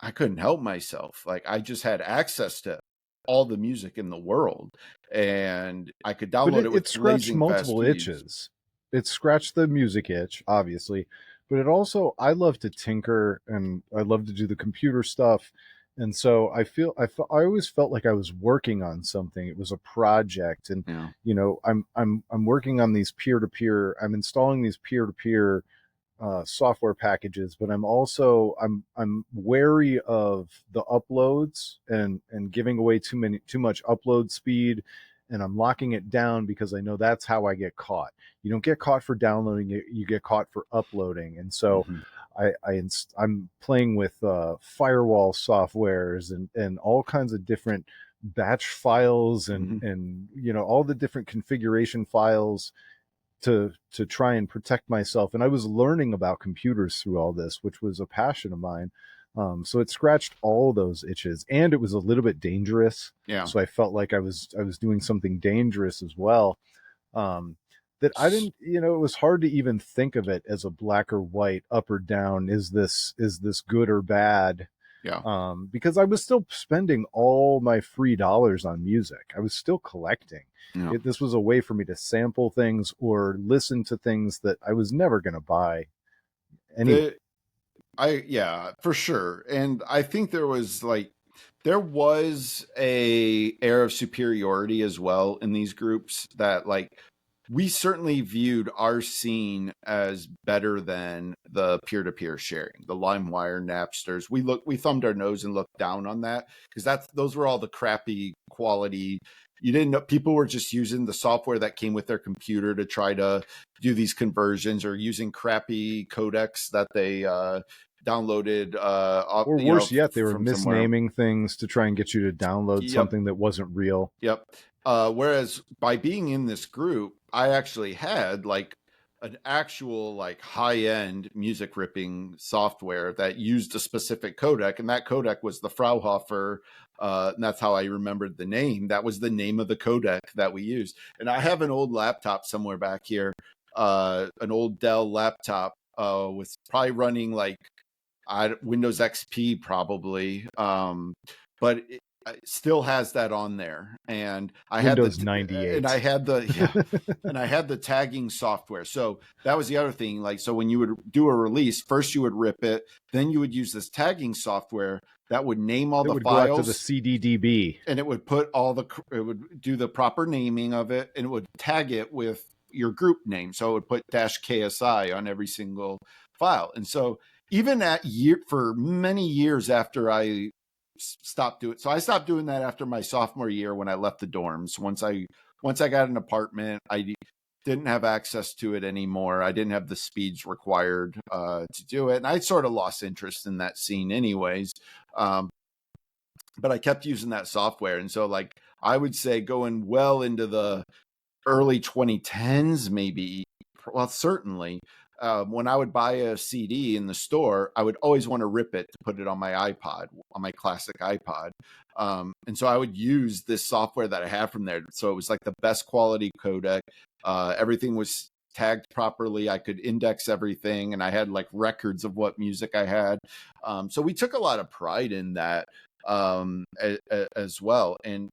I couldn't help myself. Like I just had access to all the music in the world, and I could But download it it with scratched blazing fast multiple speeds. itches. It scratched the music itch, obviously, but it also, I love to tinker and I love to do the computer stuff. And so I always felt like I was working on something. It was a project, and Yeah. I'm working on these peer to peer. I'm installing these peer to peer software packages, but I'm wary of the uploads and giving away too much upload speed, and I'm locking it down because I know that's how I get caught. You don't get caught for downloading it; you get caught for uploading. And so, Mm-hmm. I'm playing with firewall softwares and all kinds of different batch files Mm-hmm. and all the different configuration files to try and protect myself. And I was learning about computers through all this, which was a passion of mine. So it scratched all those itches, and it was a little bit dangerous. Yeah. So I felt like I was doing something dangerous as well. Um, that I didn't, it was hard to even think of it as a black or white, up or down. Is this good or bad? Yeah. Because I was still spending all my free dollars on music. I was still collecting. Yeah. This was a way for me to sample things or listen to things that I was never going to buy anyway. The yeah, for sure. And I think there was a air of superiority as well in these groups that like we certainly viewed our scene as better than the peer-to-peer sharing, the LimeWire, Napsters. We thumbed our nose and looked down on that because those were all the crappy quality. You didn't know people were just using the software that came with their computer to try to do these conversions, or using crappy codecs that they downloaded Or worse yet, they were from somewhere. misnaming things to try and get you to download Yep. something that wasn't real. Yep. Whereas by being in this group, I actually had like an actual like high end music ripping software that used a specific codec, and that codec was the Fraunhofer. And that's how I remembered the name. That was the name of the codec that we used. And I have an old laptop somewhere back here, an old Dell laptop with probably running like Windows XP probably, but it still has that on there. And I had Windows and 98. I had the yeah, and I had the tagging software. So that was the other thing. Like, so when you would do a release, first you would rip it, then you would use this tagging software that would name all It the would go out to the files, CDDB. and it would it would do the proper naming of it, and it would tag it with your group name. So it would put -KSI on every single file. And so even for many years after I stopped doing, so I stopped doing that after my sophomore year when I left the dorms. Once I got an apartment, I didn't have access to it anymore. I didn't have the speeds required to do it, and I sort of lost interest in that scene anyways. Um, but I kept using that software. And so like I would say going well into the early 2010s, maybe, well, certainly, when I would buy a CD in the store, I would always want to rip it to put it on my iPod, on my classic iPod. And so I would use this software that I had from there. So it was like the best quality codec. Everything was tagged properly. I could index everything, and I had like records of what music I had. So we took a lot of pride in that as well. And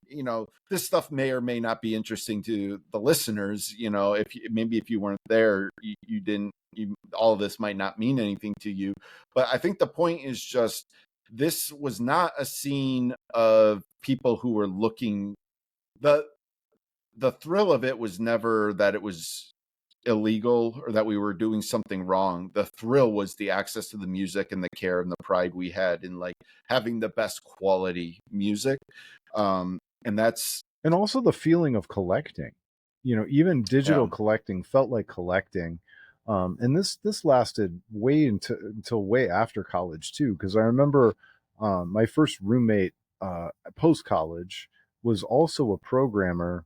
this stuff may or may not be interesting to the listeners. If you weren't there, you didn't, all of this might not mean anything to you. But I think the point is just, this was not a scene of people who were looking, the the thrill of it was never that it was illegal or that we were doing something wrong. The thrill was the access to the music and the care and the pride we had in like having the best quality music. And that's And also the feeling of collecting. Even digital yeah, collecting felt like collecting. And this lasted way until way after college too, because I remember my first roommate post college was also a programmer.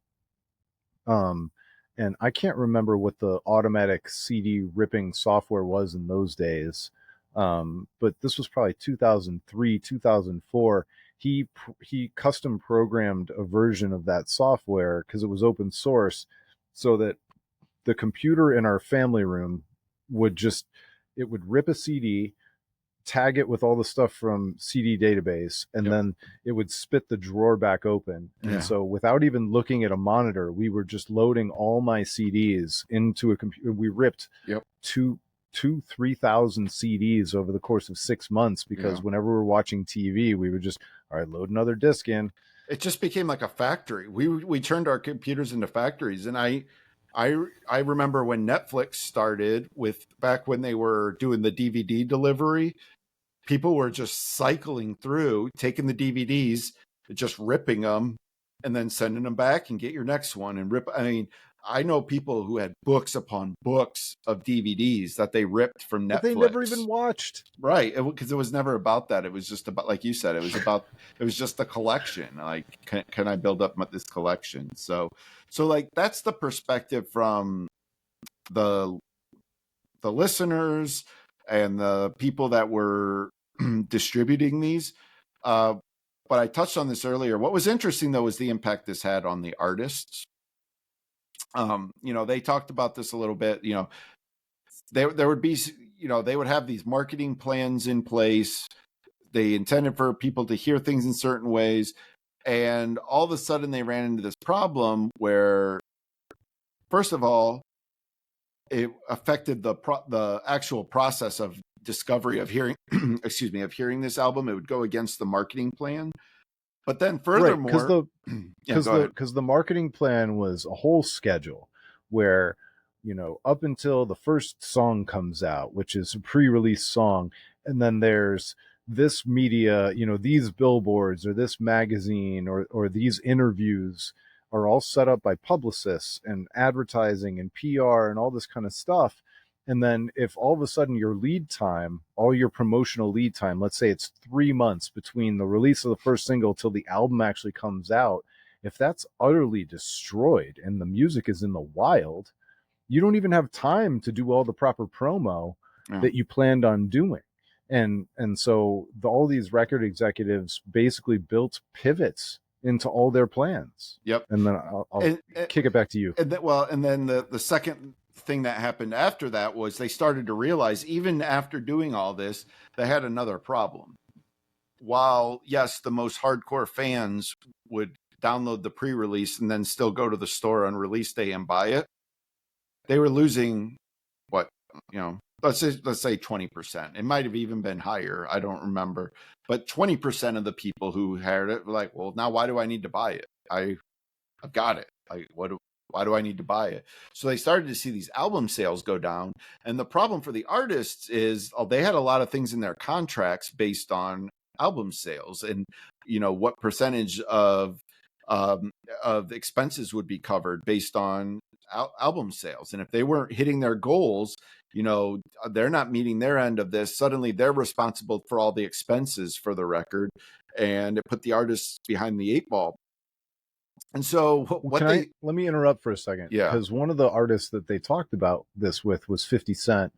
Um, and I can't remember what the automatic CD ripping software was in those days. But this was probably 2003, 2004. He custom programmed a version of that software because it was open source, so that the computer in our family room would just it would rip a CD, tag it with all the stuff from CD database, and yep, then it would spit the drawer back open. And yeah, so, without even looking at a monitor, we were just loading all my CDs into a computer. We ripped yep, two, 3,000 CDs over the course of 6 months yeah. because whenever we were watching TV, we would just, all right, load another disc in. It just became like a factory. We turned our computers into factories, and I remember when Netflix started with back when they were doing the DVD delivery, people were just cycling through, taking the DVDs, just ripping them, and then sending them back and get your next one and rip. I mean, I know people who had books upon books of DVDs that they ripped from But they never even Netflix. watched. Right, because it was never about that. It was just about, like you said, it was just a collection. Like, can I build up this collection? So like that's the perspective from the the listeners and the people that were distributing these. Uh, but I touched on this earlier. What was interesting though was the impact this had on the artists. They talked about this a little bit. There would be, they would have these marketing plans in place. They intended for people to hear things in certain ways, and all of a sudden they ran into this problem where, first of all, it affected the actual process of discovery of hearing excuse me, of hearing this album. It would go against the marketing plan. But then Right, because furthermore, the yeah, because go the ahead. because the marketing plan was a whole schedule where up until the first song comes out, which is a pre-release song, and then there's this media, these billboards or this magazine or these interviews are all set up by publicists and advertising and PR and all this kind of stuff. And then if all of a sudden your lead time, all your promotional lead time, let's say it's 3 months between the release of the first single till the album actually comes out, if that's utterly destroyed and the music is in the wild, you don't even have time to do all the proper promo Yeah. that you planned on doing. And so all these record executives basically built pivots into all their plans. Yep. And then I'll And, kick it back to you. and then the second thing that happened after that was they started to realize, even after doing all this, they had another problem. While yes, the most hardcore fans would download the pre-release and then still go to the store on release day and buy it, they were losing what, let's say 20%. It might have even been higher. I don't remember. But 20% of the people who heard it were like, well, now why do I need to buy it? I've got it. Why do I need to buy it? So they started to see these album sales go down. And the problem for the artists is, they had a lot of things in their contracts based on album sales, and what percentage of expenses would be covered based on album sales. And if they weren't hitting their goals, they're not meeting their end of this. Suddenly they're responsible for all the expenses for the record, and it put the artists behind the eight ball. And so Well, what they, let me interrupt for a second, yeah, because one of the artists that they talked about this with was 50 Cent.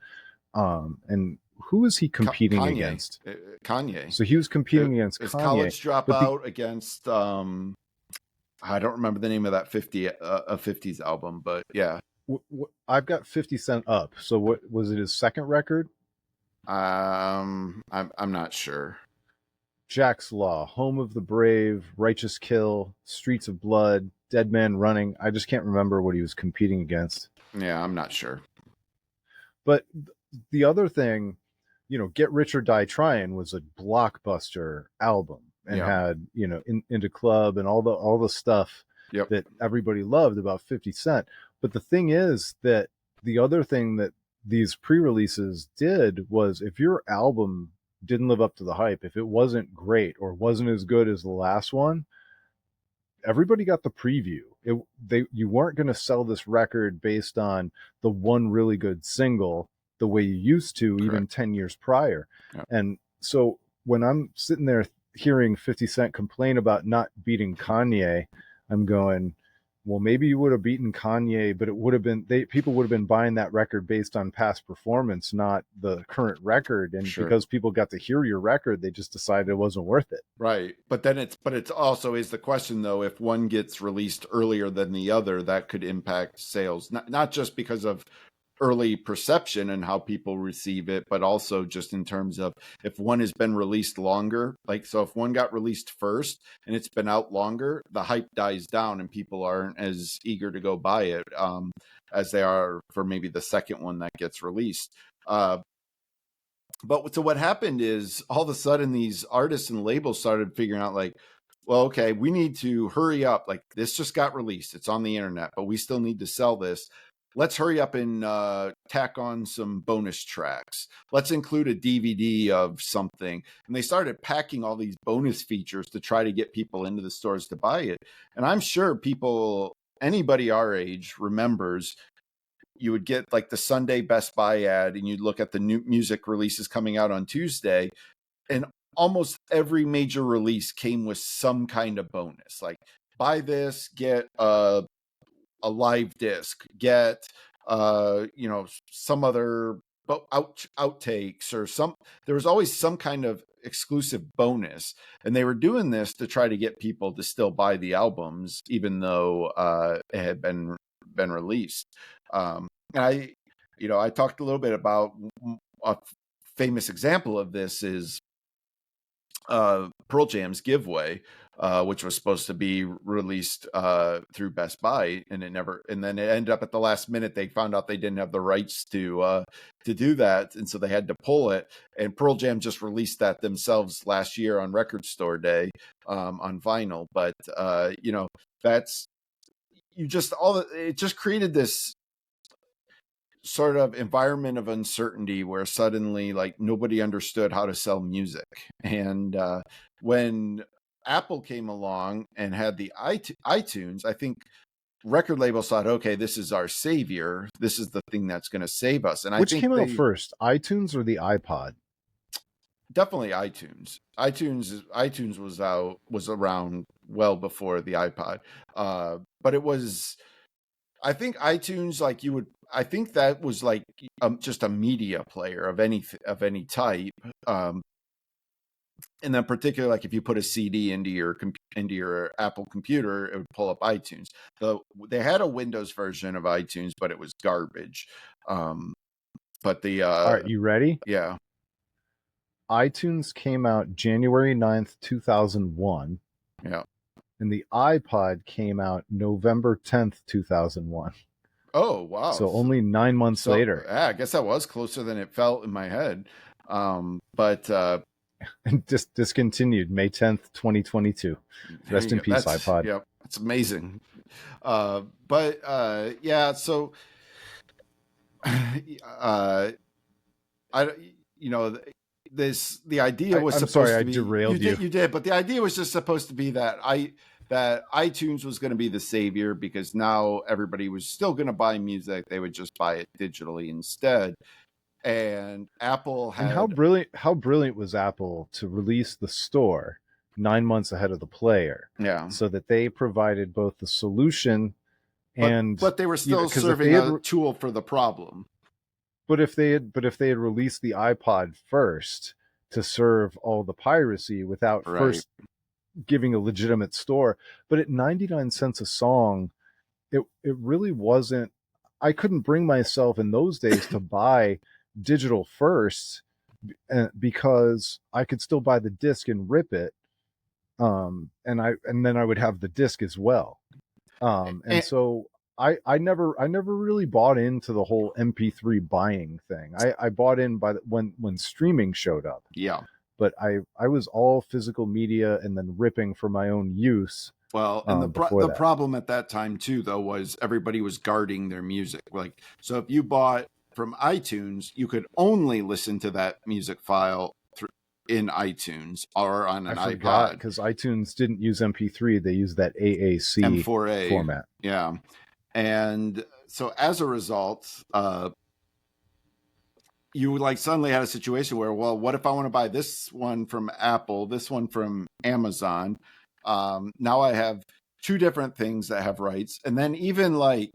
And who is he competing Kanye, against? Kanye. So he was competing against It's Kanye, College but the Dropout against I don't remember the name of that 50s album, but yeah. I've got 50 Cent up. So what was it, his second record? I'm not sure. Jack's Law, Home of the Brave, Righteous Kill, Streets of Blood, Dead Man Running. I just can't remember what he was competing against. Yeah, I'm not sure. But the other thing, Get Rich or Die Trying was a blockbuster album and Yeah. had, Into Club and all the stuff. Yep. that everybody loved about 50 Cent. But the thing is that the other thing that these pre-releases did was, if your album didn't live up to the hype, if it wasn't great or wasn't as good as the last one, everybody got the preview. You weren't going to sell this record based on the one really good single the way you used to even Correct. 10 years prior. Yep. And so when I'm sitting there hearing 50 Cent complain about not beating Kanye, I'm going, well, maybe you would have beaten Kanye, but it would have been, people would have been buying that record based on past performance, not the current record. And Sure. because people got to hear your record, they just decided it wasn't worth it. Right. But it's also is the question, though, if one gets released earlier than the other, that could impact sales, not just because of early perception and how people receive it, but also just in terms of if one has been released longer. Like, so if one got released first and it's been out longer, the hype dies down and people aren't as eager to go buy it as they are for maybe the second one that gets released. But so what happened is, all of a sudden these artists and labels started figuring out, like, well, okay, we need to hurry up. Like, this just got released. It's on the internet, but we still need to sell this. Let's hurry up and tack on some bonus tracks. Let's include a DVD of something. And they started packing all these bonus features to try to get people into the stores to buy it. And I'm sure anybody our age remembers, you would get like the Sunday Best Buy ad and you'd look at the new music releases coming out on Tuesday, and almost every major release came with some kind of bonus. Like, buy this, get a live disc, get some other outtakes or there was always some kind of exclusive bonus, and they were doing this to try to get people to still buy the albums even though it had been released. And I talked a little bit about a famous example of this is Pearl Jam's Giveaway, which was supposed to be released through Best Buy, and then it ended up at the last minute. They found out they didn't have the rights to do that, and so they had to pull it. And Pearl Jam just released that themselves last year on Record Store Day on vinyl. But it just created this sort of environment of uncertainty where suddenly, like, nobody understood how to sell music. And when Apple came along and had the iTunes, I think record labels thought, okay, this is our savior. This is the thing that's going to save us. And Which I think came out first, iTunes or the iPod? Definitely iTunes. iTunes was around well before the iPod. But it was, I think iTunes, I think that was like just a media player of any type. And then particularly, like, if you put a CD into your Apple computer, it would pull up iTunes. They had a Windows version of iTunes, but it was garbage. But All right, you ready? Yeah. iTunes came out January 9th, 2001. Yeah. And the iPod came out November 10th, 2001. Oh, wow. So only 9 months later. Yeah, I guess that was closer than it felt in my head. But and discontinued May 10th, 2022. Rest in peace, iPod. Yep, it's amazing. Yeah, so the idea was I'm supposed sorry, to I be, derailed you. You did, but the idea was just supposed to be that iTunes was going to be the savior, because now everybody was still going to buy music. They would just buy it digitally instead. And Apple had, and how brilliant was Apple to release the store 9 months ahead of the player? Yeah. So that they provided both the solution but they were still serving a tool for the problem. But if they had released the iPod first to serve all the piracy without first giving a legitimate store, but at 99 cents a song, it really wasn't. I couldn't bring myself in those days to buy digital first, because I could still buy the disc and rip it, and then I would have the disc as well, so I never really bought into the whole MP3 buying thing. I bought in when streaming showed up. Yeah. But I was all physical media and then ripping for my own use Well, and before the that. problem at that time too, though, was everybody was guarding their music. Like, so if you bought from iTunes, you could only listen to that music file in iTunes or on I an forgot iPod. because iTunes didn't use MP3; they used that AAC M4A, format. yeah. And so as a result, you like suddenly had a situation where, well, what if I want to buy this one from Apple, this one from Amazon? Now I have two different things that have rights. And then even like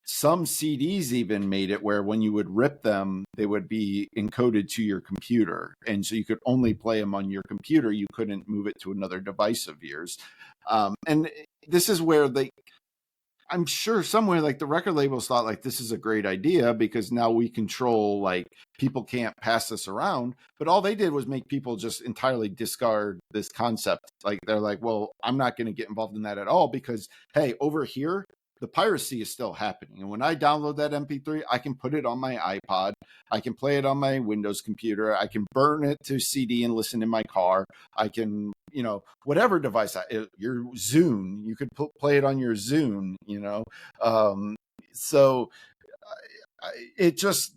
some CDs even made it where when you would rip them, they would be encoded to your computer. And so you could only play them on your computer. You couldn't move it to another device of yours. And this is where I'm sure somewhere like the record labels thought like this is a great idea because now we control, like, people can't pass this around. But all they did was make people just entirely discard this concept. Like they're like, well, I'm not going to get involved in that at all because, hey, over here the piracy is still happening. And when I download that MP3, I can put it on my iPod, I can play it on my Windows computer, I can burn it to CD and listen in my car. I can, whatever device, your Zune, you could play it on your Zune, So it just,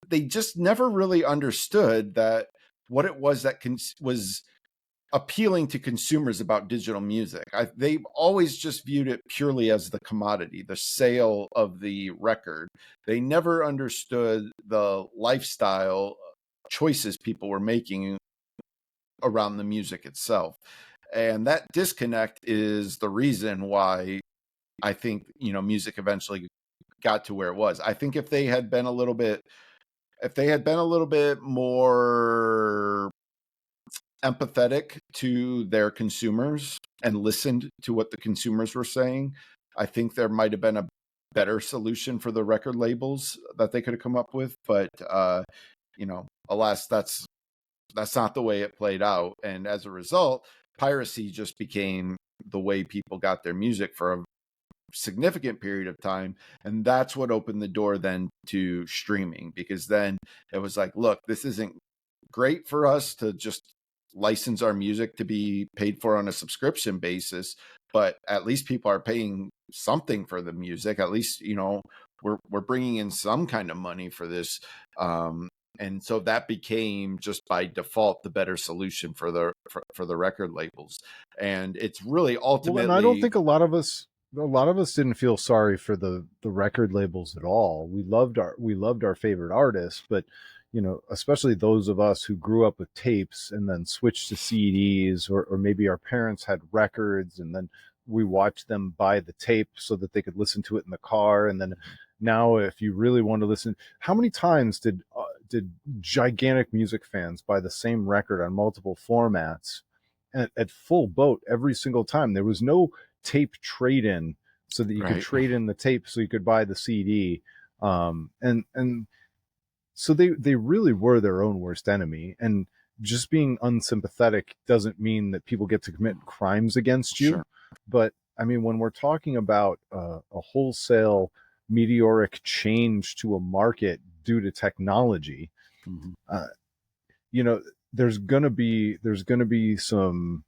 they just never really understood that what it was that was appealing to consumers about digital music. They've always just viewed it purely as the commodity, the sale of the record. They never understood the lifestyle choices people were making around the music itself. And that disconnect is the reason why I think, music eventually got to where it was. I think if they had been a little bit more empathetic to their consumers and listened to what the consumers were saying, I think there might have been a better solution for the record labels that they could have come up with. But alas, that's not the way it played out. And as a result, piracy just became the way people got their music for a significant period of time. And that's what opened the door then to streaming, because then it was like, look, this isn't great for us to just license our music to be paid for on a subscription basis, but at least people are paying something for the music. At least, we're bringing in some kind of money for this. And so that became just by default the better solution for the record labels. And it's really Well, and I don't ultimately think a lot of us didn't feel sorry for the record labels at all. We loved our favorite artists, but especially those of us who grew up with tapes and then switched to CDs, or maybe our parents had records and then we watched them buy the tape so that they could listen to it in the car. And then now, if you really want to listen, how many times did gigantic music fans buy the same record on multiple formats at full boat every single time? There was no tape trade in, so that you could right. trade in the tape so you could buy the CD. And so they really were their own worst enemy. And just being unsympathetic doesn't mean that people get to commit crimes against you. Sure. But I mean, when we're talking about a wholesale meteoric change to a market due to technology, Mm-hmm. uh, you know, there's gonna be some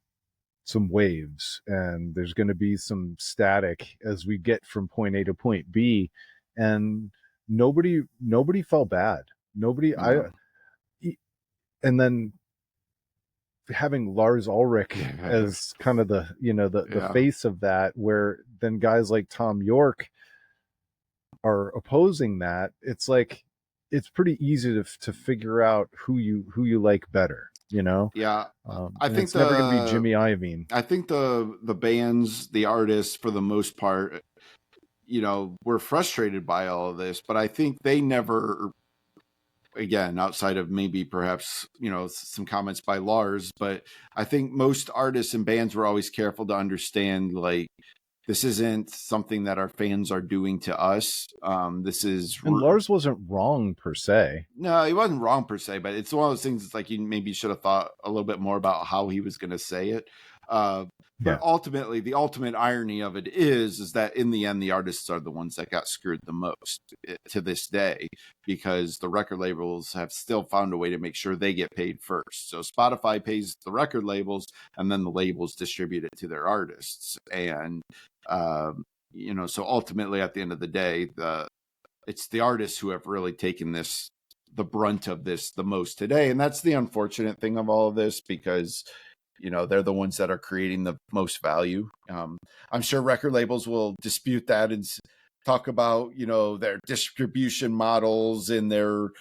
waves, and there's gonna be some static as we get from point A to point B, and nobody felt bad. Nobody I No. And then having Lars Ulrich as kind of the Yeah. face of that, where then guys like Tom York are opposing that. It's like it's pretty easy to figure out who you like better, Yeah. I and think it's never going to be Jimmy Iovine. the bands, the artists, for the most part, were frustrated by all of this, but I think they never, again, outside of maybe perhaps, some comments by Lars, but I think most artists and bands were always careful to understand, like, this isn't something that our fans are doing to us. This is And Lars wasn't wrong per se. No, he wasn't wrong per se, but it's one of those things. It's like you maybe should have thought a little bit more about how he was going to say it. But Yeah. ultimately, the ultimate irony of it is that in the end, the artists are the ones that got screwed the most to this day, because the record labels have still found a way to make sure they get paid first. So Spotify pays the record labels, and then the labels distribute it to their artists. And so ultimately, at the end of the day, it's the artists who have really taken the brunt of this the most today. And that's the unfortunate thing of all of this, because they're the ones that are creating the most value. I'm sure record labels will dispute that and talk about their distribution models and their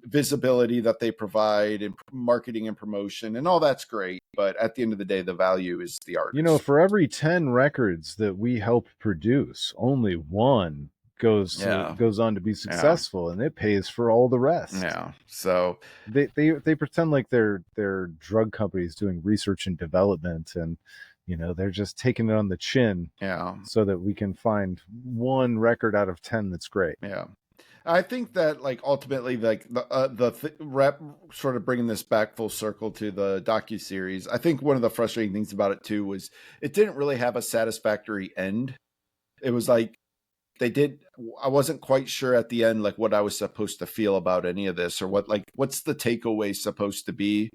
visibility that they provide and marketing and promotion, and all that's great, but at the end of the day, the value is the artist. For every 10 records that we help produce, only one Yeah, goes on to be yeah, successful, and it pays for all the rest. yeah. So They pretend like they're drug companies doing research and development, and they're just taking it on the chin yeah, so that we can find one record out of 10 that's great. yeah. I think that, like, ultimately, like rep sort of bringing this back full circle to the docuseries. I think one of the frustrating things about it too was it didn't really have a satisfactory end. It was like I wasn't quite sure at the end, like, what I was supposed to feel about any of this, or what's the takeaway supposed to be.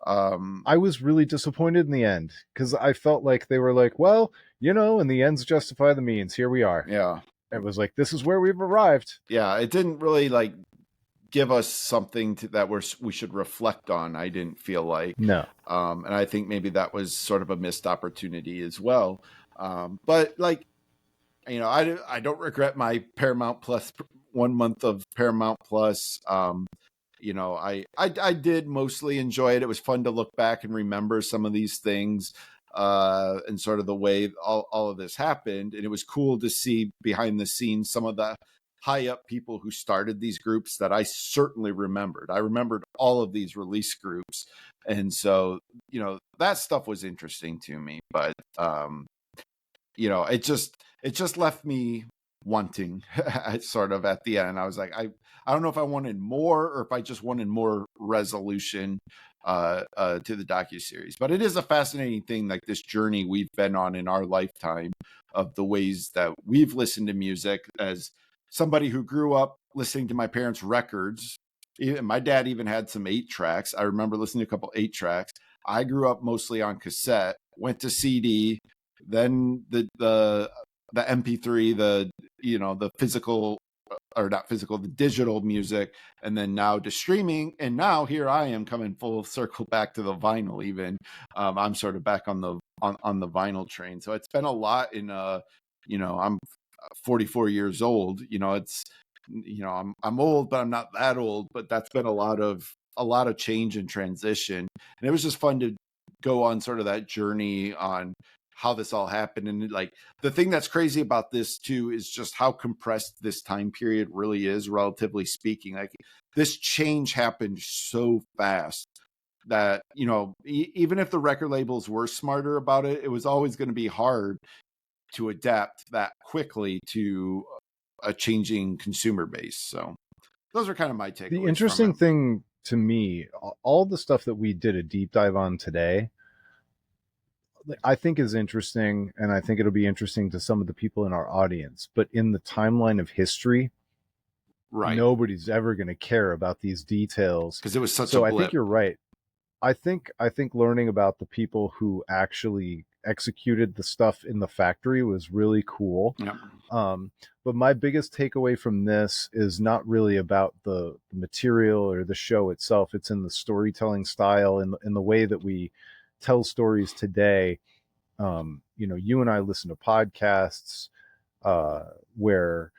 I was really disappointed in the end because I felt like they were like, well, and the ends justify the means. Here we are. Yeah, It was like, this is where we've arrived. yeah. It didn't really like give us something that we should reflect on. I didn't feel like, No. and I think maybe that was sort of a missed opportunity as well. But like, I don't regret my Paramount Plus 1 month of Paramount Plus. I did mostly enjoy it. It was fun to look back and remember some of these things, and sort of the way all of this happened. And it was cool to see behind the scenes some of the high up people who started these groups that I certainly remembered. I remembered all of these release groups. And so, that stuff was interesting to me. But it just left me wanting sort of at the end. I was like, I don't know if I wanted more or if I just wanted more resolution to the docuseries. But it is a fascinating thing, like this journey we've been on in our lifetime of the ways that we've listened to music. As somebody who grew up listening to my parents' records, my dad even had some 8 tracks. I remember listening to a couple 8 tracks. I grew up mostly on cassette, went to CD, then the MP3, the physical, or not physical, the digital music, and then now to streaming. And now here I am coming full circle back to the vinyl. Even I'm sort of back on the vinyl train. So it's been a lot in I'm 44 years old. I'm old, but I'm not that old. But that's been a lot of change and transition, and it was just fun to go on sort of that journey on how this all happened. And like, the thing that's crazy about this too is just how compressed this time period really is, relatively speaking. Like, this change happened so fast that even if the record labels were smarter about it, it was always going to be hard to adapt that quickly to a changing consumer base. So those are kind of my The takeaways from interesting it. thing to me, all the stuff that we did a deep dive on today, I think is interesting, and I think it'll be interesting to some of the people in our audience. But in the timeline of history, Right. nobody's ever going to care about these details. Because it was such a So I think blip. you're right. I think learning about the people who actually executed the stuff in the factory was really cool. Yeah. Um, but my biggest takeaway from this is not really about the material or the show itself. It's in the storytelling style and in the way that we tell stories today. You and I listen to podcasts where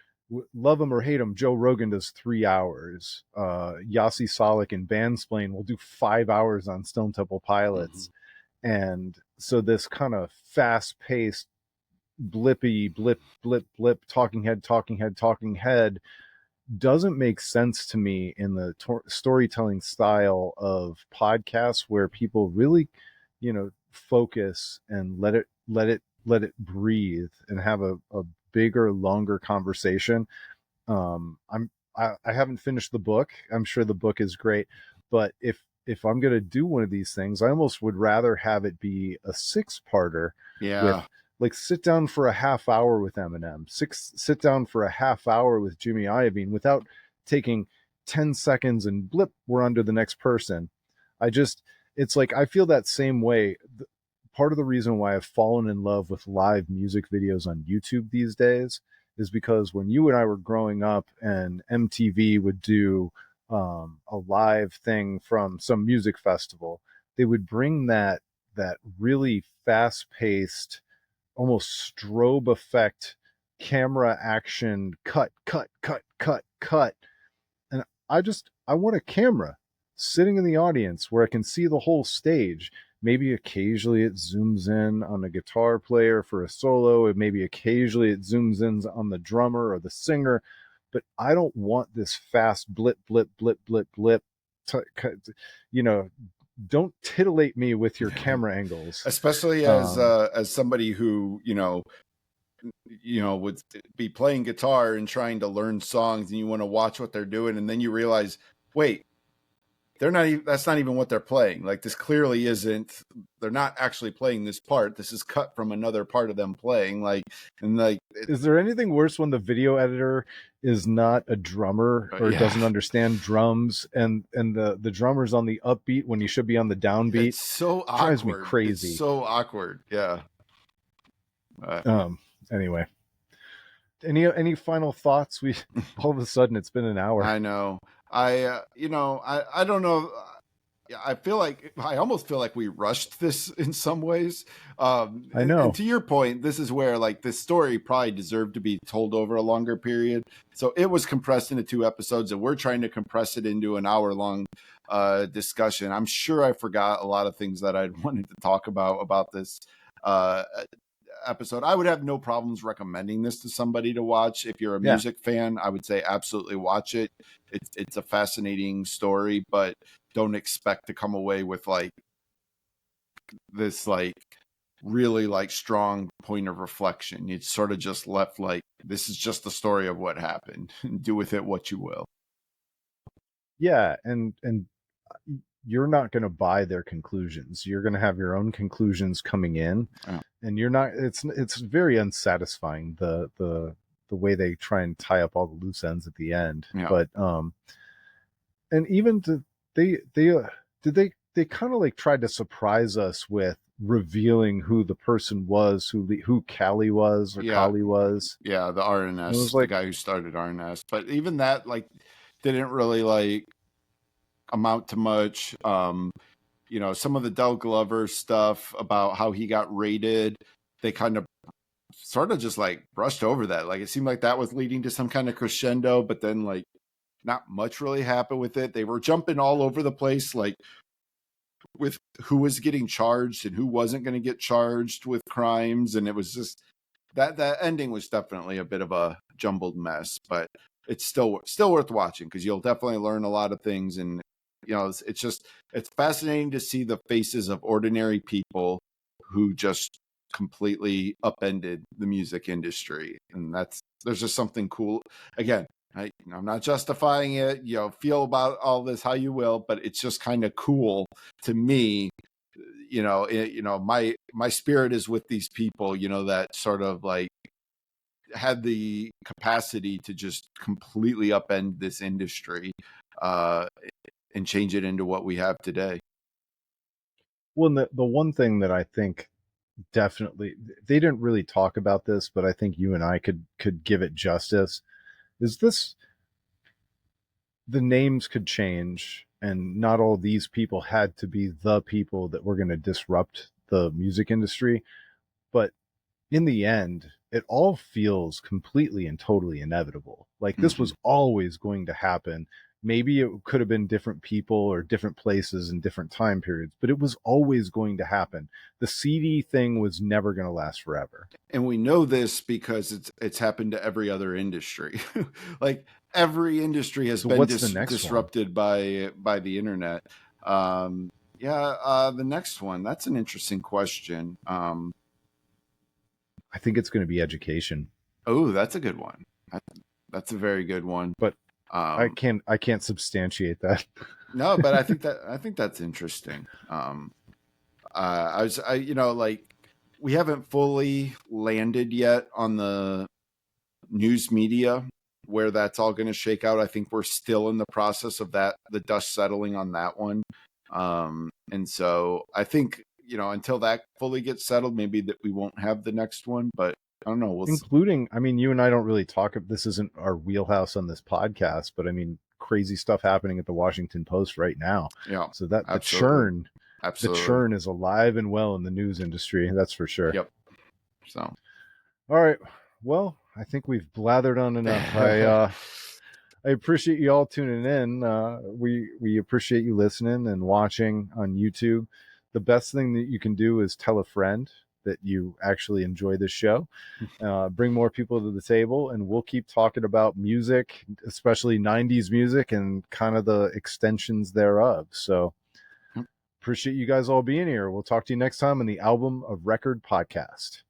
love him or hate him, Joe Rogan does 3 hours. Yossi Solek and Bandsplain will do 5 hours on Stone Temple Mm-hmm. Pilots. And so this kind of fast paced, blippy, blip, blip, blip, talking head doesn't make sense to me in the storytelling style of podcasts where people really, focus and let it breathe and have a bigger, longer conversation. I haven't finished the book. I'm sure the book is great, but if I'm going to do one of these things, I almost would rather have it be a 6-parter Yeah. with, like, sit down for a half hour with Eminem, sit down for a half hour with Jimmy Iovine without taking 10 seconds and blip, we're under the next person. I just, it's like, I feel that same way. Part of the reason why I've fallen in love with live music videos on YouTube these days is because when you and I were growing up and MTV would do a live thing from some music festival, they would bring that really fast paced, almost strobe effect camera action cut, and I want a camera sitting in the audience where I can see the whole stage. Maybe occasionally it zooms in on a guitar player for a solo, and maybe occasionally it zooms in on the drummer or the singer, but I don't want this fast blip blip blip blip blip. You know, don't titillate me with your camera angles. Especially Um, as somebody who, would be playing guitar and trying to learn songs, and you want to watch what they're doing, and then you realize, wait, they're not even, that's not even what they're playing. Like, this clearly isn't, they're not actually playing this part. This is cut from another part of them playing. Like, and like, is there anything worse when the video editor is not a drummer or yeah, doesn't understand drums, and the drummer's on the upbeat when he should be on the downbeat? it's so Drives me awkward. It's crazy. so awkward. Yeah. Um, anyway, any final thoughts? We all of a sudden it's been an hour. I know. I don't know. Yeah, I almost feel like we rushed this in some ways. I And know. to your point, this is where, like, this story probably deserved to be told over a longer period. So it was compressed into 2 episodes, and we're trying to compress it into an hour long discussion. I'm sure I forgot a lot of things that I'd wanted to talk about this uh, episode. I would have no problems recommending this to somebody to watch. If you're a Yeah. music fan, I would say absolutely watch it. It's a fascinating story, but don't expect to come away with like this like really like strong point of reflection. It's sort of just left like, this is just the story of what happened. Do with it what you will. Yeah, and you're not going to buy their conclusions. You're going to have your own conclusions coming in, Yeah. and you're not. It's very unsatisfying the way they try and tie up all the loose ends at the end. Yeah. But and even they kind of like tried to surprise us with revealing who the person was, who Callie was or Yeah. Kali was. Yeah. The And it was RNS, the like, guy who started RNS, but even that like didn't really like amount to much. Some of the Del Glover stuff about how he got raided, they kind of sort of just like brushed over that. Like, it seemed like that was leading to some kind of crescendo, but then like not much really happened with it. They were jumping all over the place, like with who was getting charged and who wasn't going to get charged with crimes. And it was just that ending was definitely a bit of a jumbled mess, but it's still worth watching because you'll definitely learn a lot of things. And it's fascinating to see the faces of ordinary people who just completely upended the music industry. And there's just something cool. Again, I'm not justifying it, feel about all this how you will, but it's just kind of cool to me. My spirit is with these people, that sort of like had the capacity to just completely upend this industry and change it into what we have today. well, the one thing that I think definitely, they didn't really talk about this, but I think you and I could give it justice, is this: the names could change, and not all these people had to be the people that were going to disrupt the music industry, but in the end, it all feels completely and totally inevitable. Like, this Mm-hmm. was always going to happen. Maybe it could have been different people or different places and different time periods, but it was always going to happen. The CD thing was never going to last forever. And we know this because it's happened to every other industry. Like, every industry has So been what's the next one? disrupted by the internet. The next one, that's an interesting question. I think it's going to be education, Oh, that's a good one. That's a very good one. but Um, I can't substantiate that. No, but I think that's interesting. You know, like we haven't fully landed yet on the news media where that's all going to shake out. I think we're still in the process of that, the dust settling on that one. And so I think, you know, until that fully gets settled, maybe that we won't have the next one, but I don't know. We'll see. Including, I mean, you and I don't really talk. This isn't our wheelhouse on this podcast, but I mean, crazy stuff happening at the Washington Post right now. Yeah, So that absolutely. the Absolutely. churn is alive and well in the news industry. That's for sure. Yep. So, All right. Well, I think we've blathered on enough. I appreciate you all tuning in. We appreciate you listening and watching on YouTube. The best thing that you can do is tell a friend that you actually enjoy this show. Bring more people to the table, and we'll keep talking about music, especially 90s music and kind of the extensions thereof. So appreciate you guys all being here. We'll talk to you next time on the Album of Record podcast.